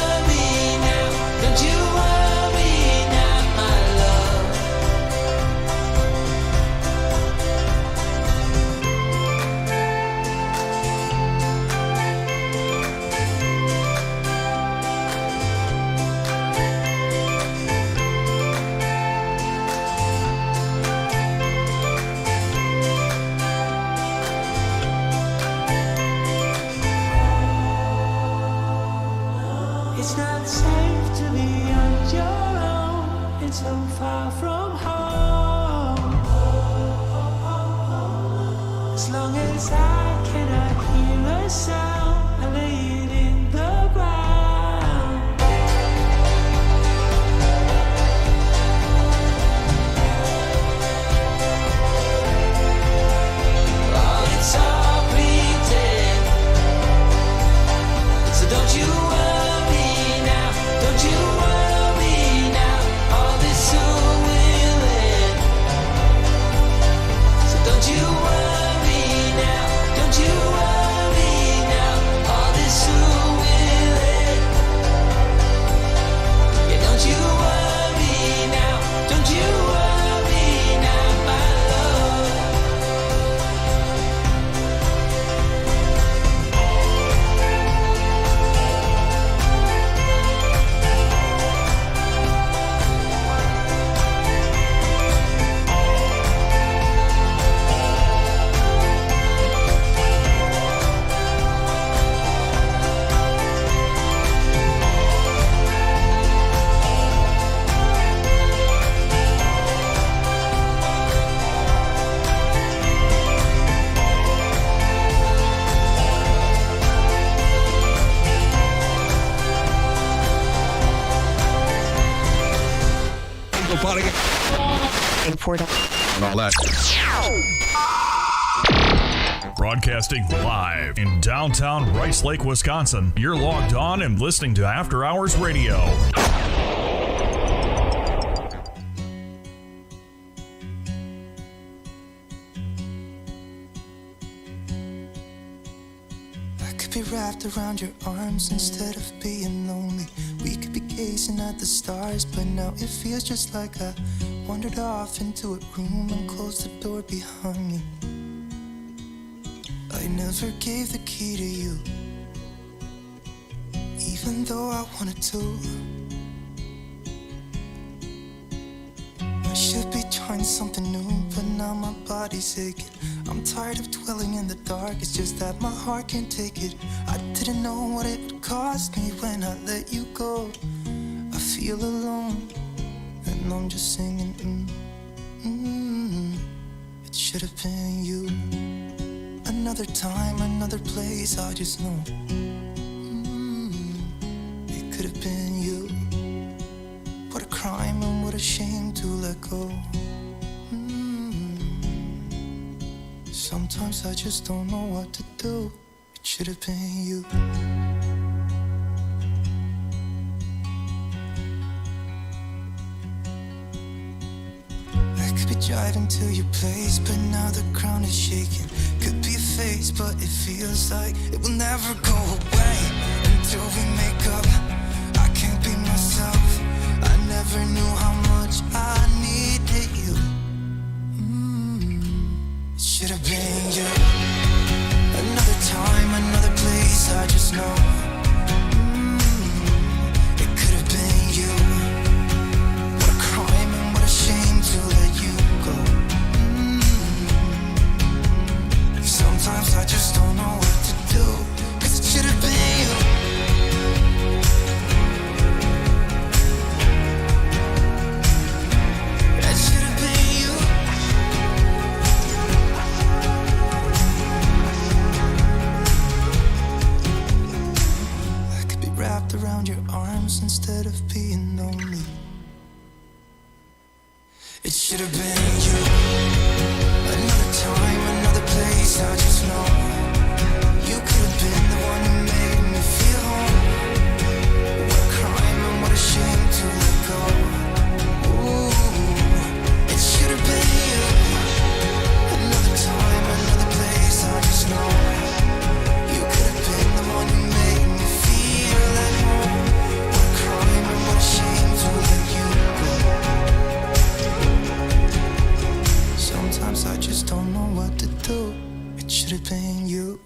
Don't you worry now, my love. It's not safe to be on your own. It's so far from home. As long as I cannot hear a sound, I lay it in the ground. Oh, it's all pretend. So don't you worry now, don't you worry now. All this soon will end. So don't you worry now, don't you worry now. All this soon will end. Yeah, don't you worry now, don't you worry now, my love. And all that. Broadcasting live in downtown Rice Lake, Wisconsin. You're logged on and listening to After Hours Radio. I could be wrapped around your arms instead of being lonely. We could be gazing at the stars, but now it feels just like I wandered off into a room and closed the door behind me. I never gave the key to you, even though I wanted to. I should be trying something new, but now my body's aching. I'm tired of dwelling in the dark, it's just that my heart can't take it. I didn't know what it would cost me when I let you go. I feel alone, and I'm just singing, It should have been you. Another time, another place, I just know. It could have been you. What a crime and what a shame to let go. Sometimes I just don't know what to do. It should have been you. I could be driving to your place, but now the ground is shaking. Could be a phase, but it feels like it will never go away until we make up. I can't be myself. I never knew how much I needed you. It should have been you. Another time, another place, I just know. It could have been you. What a crime and what a shame to let you go. Sometimes I just don't know what to do, 'cause it should have been you. It should have been you. I could be wrapped around your arms instead of being lonely. It should have been you. Another time, another place, I just know. You could have been the one who made me feel home. What a crime and what a shame to let go. Ooh, it should have been you. Another time, another place, I just know. You could have been the one who made me feel at home. What a crime and what a shame to let you go. Sometimes I just don't know what to do. It should have been you.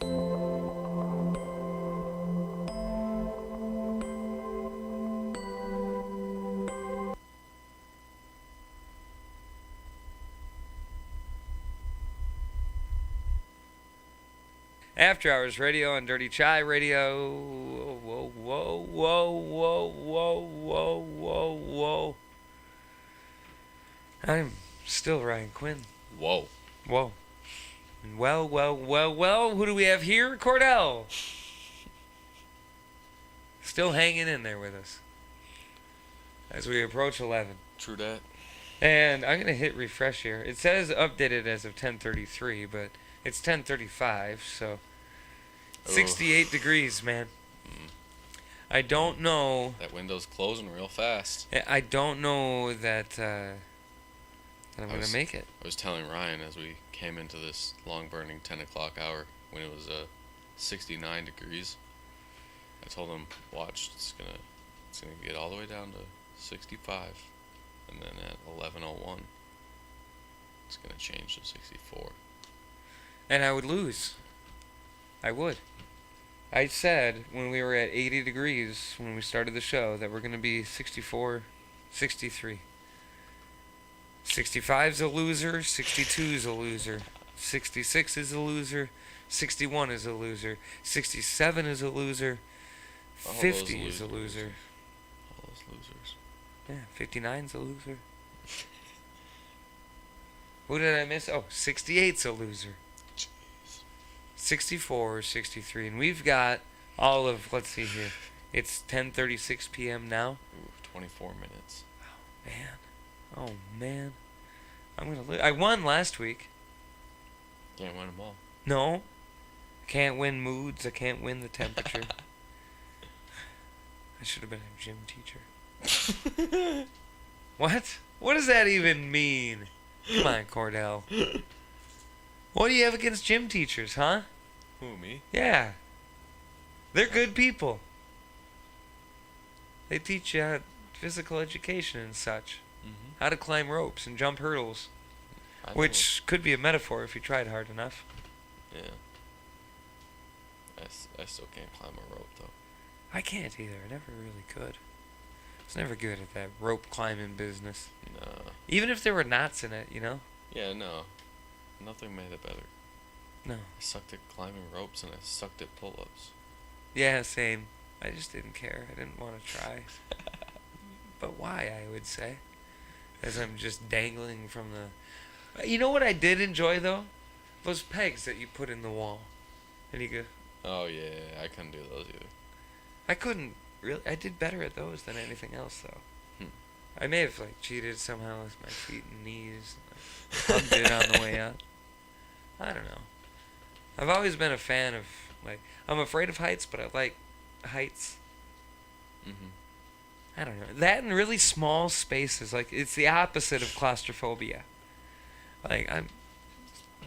After Hours Radio on Dirty Chai Radio. Whoa, whoa, whoa, whoa, whoa, whoa, whoa, whoa. I'm still Ryan Quinn. Whoa. Whoa. Well, who do we have here? Kordell. Still hanging in there with us as we approach 11. True that. And I'm going to hit refresh here. It says updated as of 10:33, but it's 10:35, so 68 degrees, man. I don't know. That window's closing real fast. I don't know that I'm going to make it. I was telling Ryan as we came into this long burning 10 o'clock hour when it was 69 degrees. I told him, watch, it's gonna get all the way down to 65, and then at 11:01 it's gonna change to 64. And I would lose. I would. I said when we were at 80 degrees when we started the show that we're going to be 64, 63. 65's a loser, 62's a loser, 66 is a loser, 61 is a loser, 67 is a loser, 50 is a loser. All those losers. Yeah, 59's a loser. Who did I miss? Oh, 68's a loser. Jeez. 64 or 63. And we've got all of, let's see here. It's 10:36 p.m. now. Ooh, 24 minutes. Man. Oh, man. I'm going to lose. I won last week. Can't win them all. No. Can't win moods. I can't win the temperature. I should have been a gym teacher. What? What does that even mean? Come on, Kordell. What do you have against gym teachers, huh? Who, me? Yeah. They're good people. They teach you physical education and such. Mm-hmm. How to climb ropes and jump hurdles. I Which could be a metaphor if you tried hard enough. Yeah. I still can't climb a rope, though. I can't either. I never really could. I was never good at that rope climbing business. No. Even if there were knots in it, you know? Yeah, no. Nothing made it better. No. I sucked at climbing ropes and I sucked at pull-ups. Yeah, same. I just didn't care. I didn't want to try. But why, I would say. As I'm just dangling from the... You know what I did enjoy, though? Those pegs that you put in the wall. And you go... Oh, yeah. I couldn't do those either. I couldn't really... I did better at those than anything else, though. Hmm. I may have, cheated somehow with my feet and knees. Hugged it on the way out. I don't know. I've always been a fan of, like, I'm afraid of heights, but I like heights. I don't know. That and really small spaces. Like, it's the opposite of claustrophobia. Like,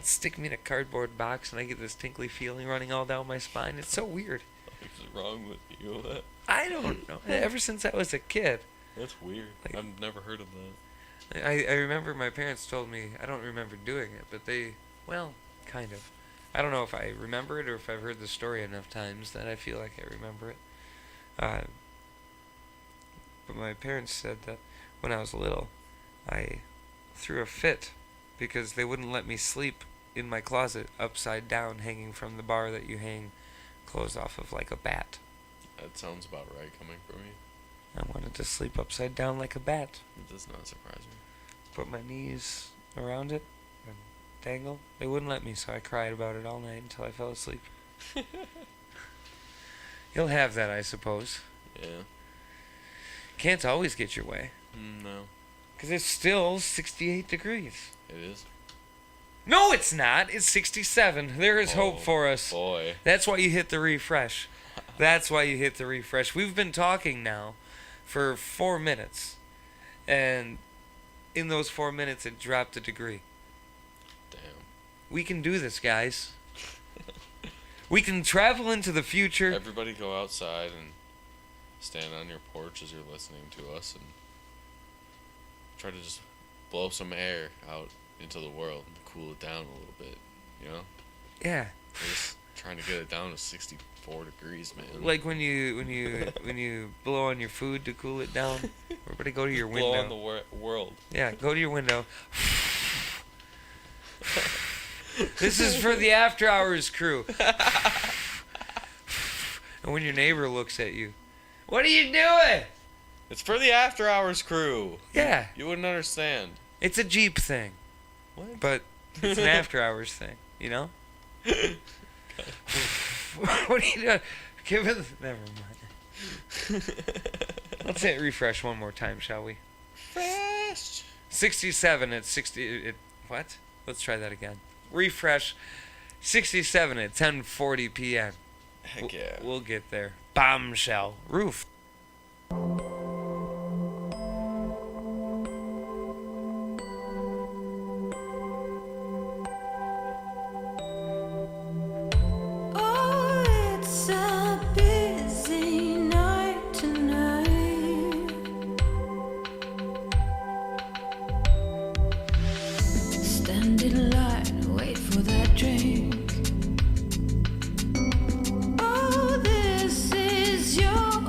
stick me in a cardboard box and I get this tinkly feeling running all down my spine. It's so weird. What's wrong with you? I don't know. Ever since I was a kid. That's weird. Like, I've never heard of that. I remember my parents told me, I don't remember doing it, but they, well, kind of. I don't know if I remember it or if I've heard the story enough times that I feel like I remember it. But my parents said that when I was little, I threw a fit because they wouldn't let me sleep in my closet upside down, hanging from the bar that you hang clothes off of like a bat. That sounds about right coming from you. I wanted to sleep upside down like a bat. It does not surprise me. Put my knees around it and dangle. They wouldn't let me, so I cried about it all night until I fell asleep. You'll have that, I suppose. Yeah. Can't always get your way. No. Because it's still 68 degrees. It is? No, it's not. It's 67. There is hope for us. Boy. That's why you hit the refresh. That's why you hit the refresh. We've been talking now for 4 minutes. And in those 4 minutes, it dropped a degree. Damn. We can do this, guys. We can travel into the future. Everybody go outside and stand on your porch as you're listening to us and try to just blow some air out into the world and cool it down a little bit, you know? Yeah. We're just trying to get it down to 64 degrees, man. Like when you blow on your food to cool it down. Everybody go to your window. Blow on the world. Yeah, go to your window. This is for the after hours crew. And when your neighbor looks at you, what are you doing? It's for the after hours crew. Yeah. You wouldn't understand. It's a Jeep thing. What? But it's an after hours thing, you know? What are you doing? Never mind. Let's hit refresh one more time, shall we? Fresh. 67 at 60. What? Let's try that again. Refresh. 67 at 10:40 p.m. Heck yeah. We'll get there. Bombshell. Roof. Oh, it's a busy night tonight. Stand in line, wait for that drink. Oh, this is your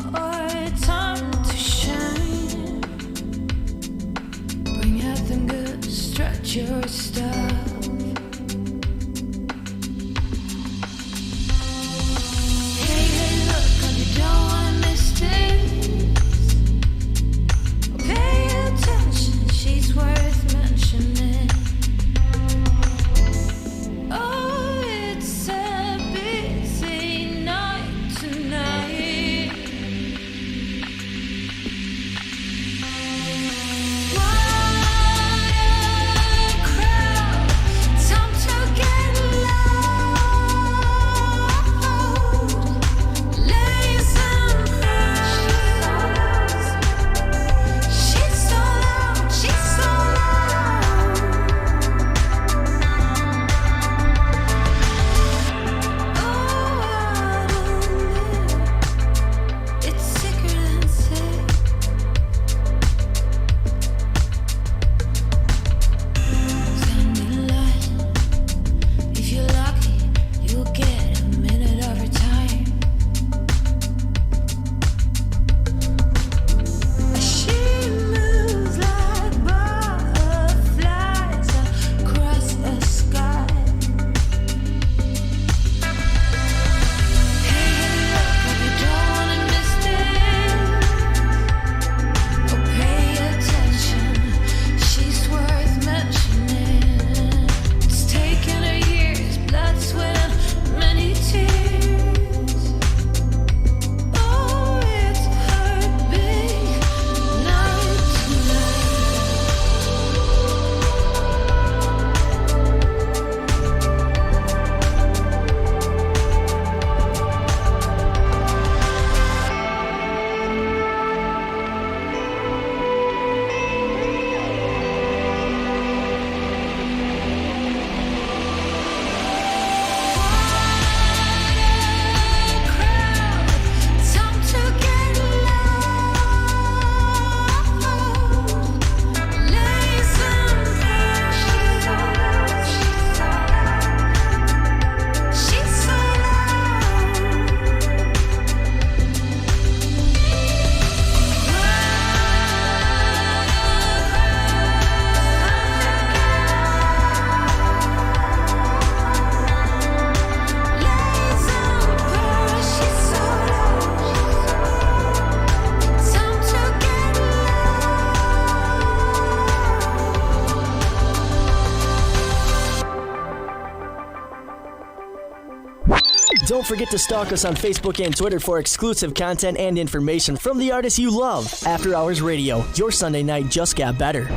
Don't forget to stalk us on Facebook and Twitter for exclusive content and information from the artists you love. After Hours Radio, your Sunday night just got better.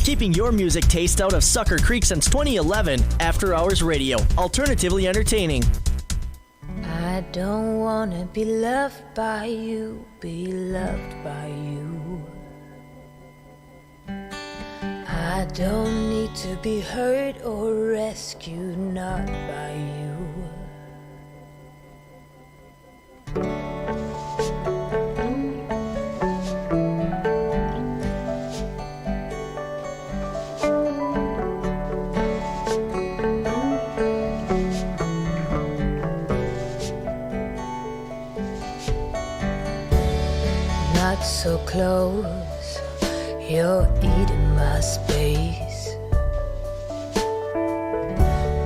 Keeping your music taste out of Sucker Creek since 2011, After Hours Radio, alternatively entertaining. I don't wanna be loved by you, be loved by you. I don't need to be hurt or rescued, not by you. Not so close, you're eating my space.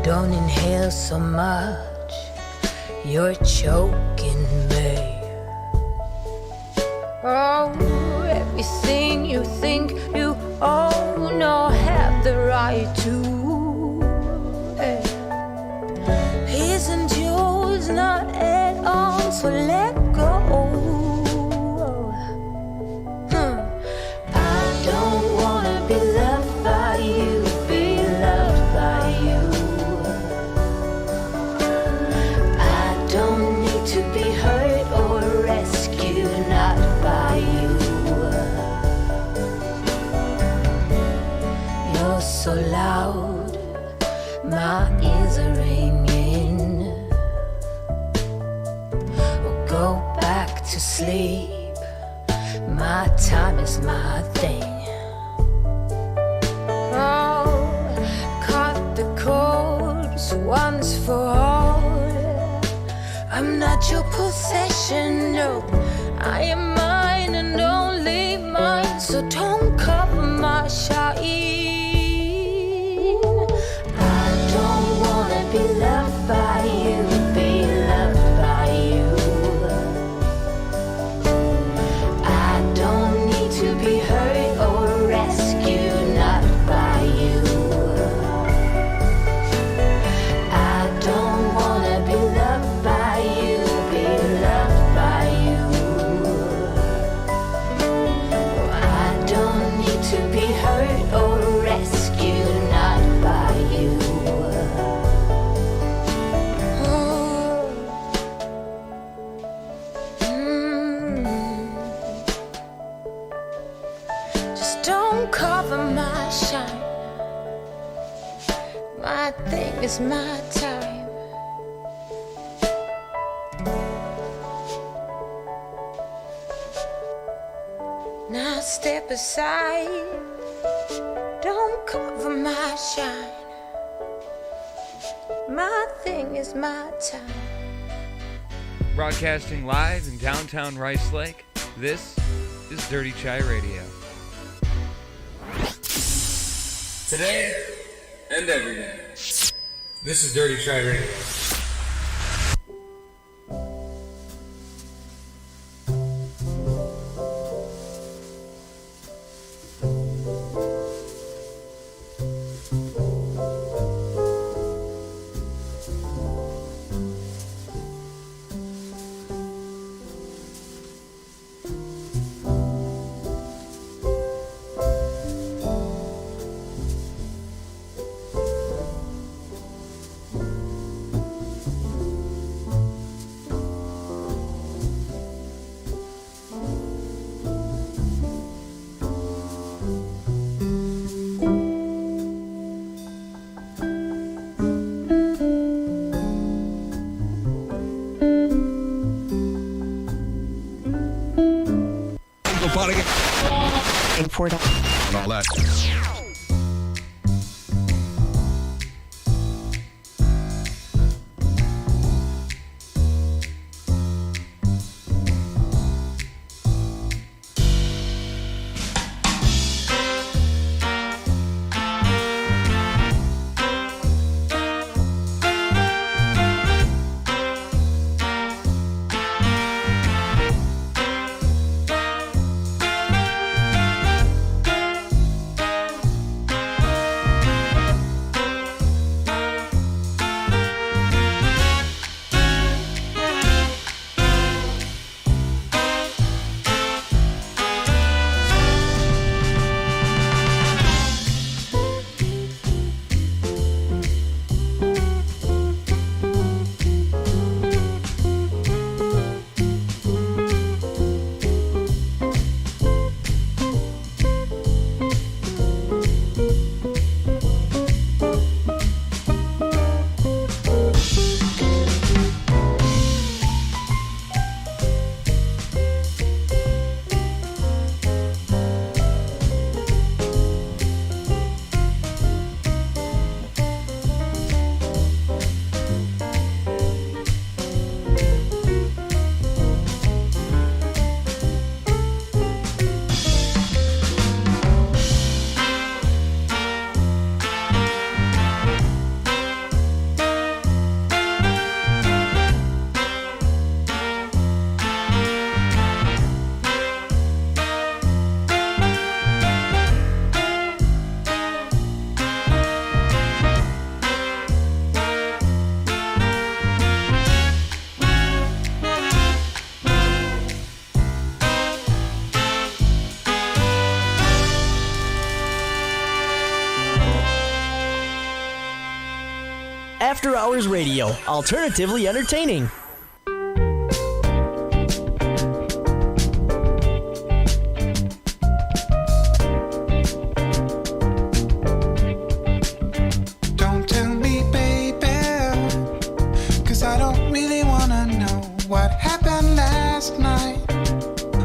Don't inhale so much, you're choking me. Oh, everything you think you own or have the right to isn't yours, not at all, so let go. I don't wanna be loved by you, be loved by you. I don't need to be hurt or rescued, not by you. You're so loud, my ears are ringing. Well, go back to sleep, my time is my thing. Oh, cut the cords once for all. I'm not your possession, no, I am mine and only mine, so don't cover my shine. I don't wanna be loved by you, be loved by you. I don't need to be hurt or rescued, not by you. I don't wanna be loved by you, be loved by you. I don't need to be hurt or rescued, not by you. Just don't cover my shine. My thing is my time. Now step aside. Don't cover my shine. My thing is my time. Broadcasting live in downtown Rice Lake, this is Dirty Chai Radio. Today and every day. This is Dirty Chai Radio. And $4 and all that. After Hours Radio, alternatively entertaining. Don't tell me, baby, 'cause I don't really wanna know what happened last night.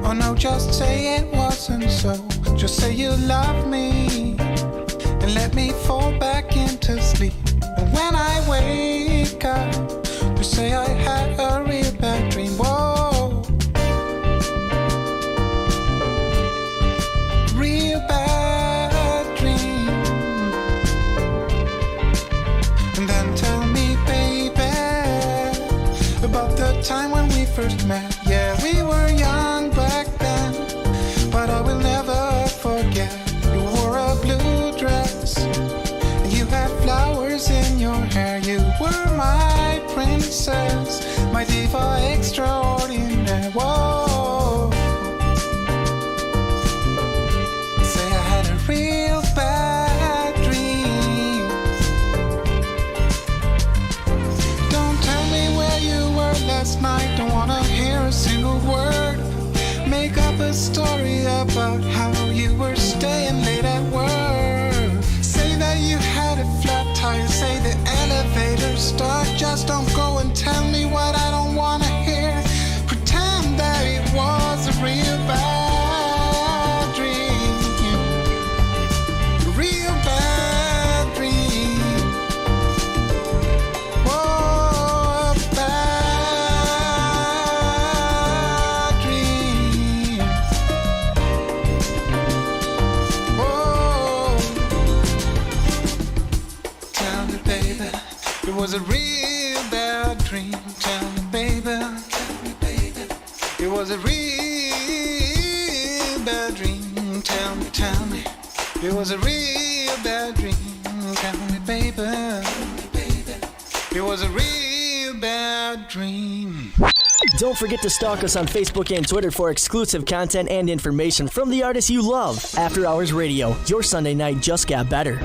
Oh no, just say it wasn't so. Just say you love me and let me fall back into sleep. And when I wake up, just say I had a real bad dream. Whoa, real bad dream. And then tell me, baby, about the time when we first met. Yeah, we were young back then, but I will never forget. You wore a blue dress, and you had flowers in your hair. You were my princess, my diva extraordinaire. Whoa, say I had a real bad dream. Don't tell me where you were last night. Don't wanna hear a single word. Make up a story about how you were staying late at work. Say that you had a flat tire. Say the elevator stuck. Just don't go and tell me what I don't wanna hear. Pretend that it was a real bad dream. Real bad dream. Oh, a bad dream. Oh, tell me, baby, it was a real bad dream. Tell me, baby, it was a real bad dream. Tell me, it was a real bad dream. Tell me, baby, it was a real bad dream. Don't forget to stalk us on Facebook and Twitter for exclusive content and information from the artists you love. After Hours Radio, your Sunday night just got better.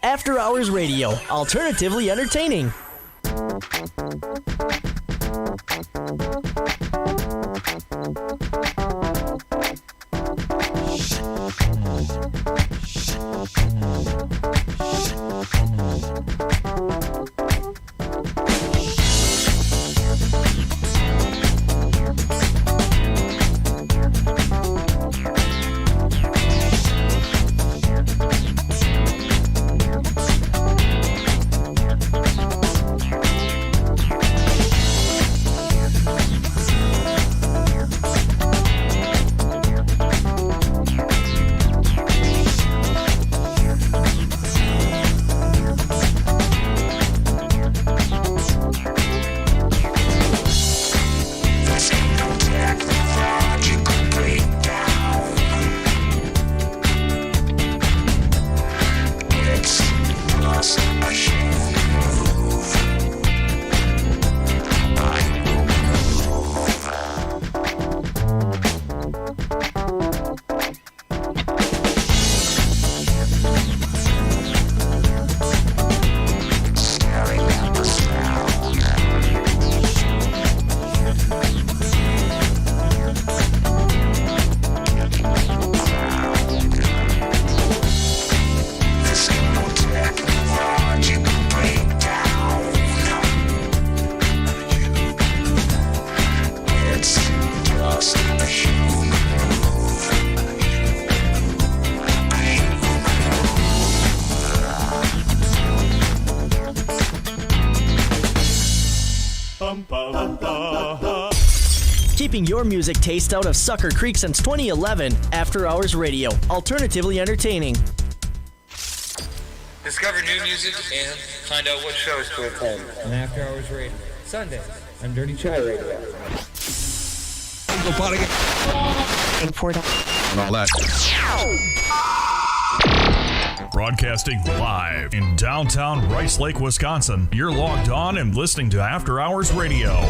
After Hours Radio, alternatively entertaining. Keeping your music taste out of Sucker Creek since 2011, After Hours Radio, alternatively entertaining. Discover new music and find out what shows to attend on After Hours Radio. Sundays on Dirty Chai Radio. And all that. Broadcasting live in downtown Rice Lake, Wisconsin. You're logged on and listening to After Hours Radio.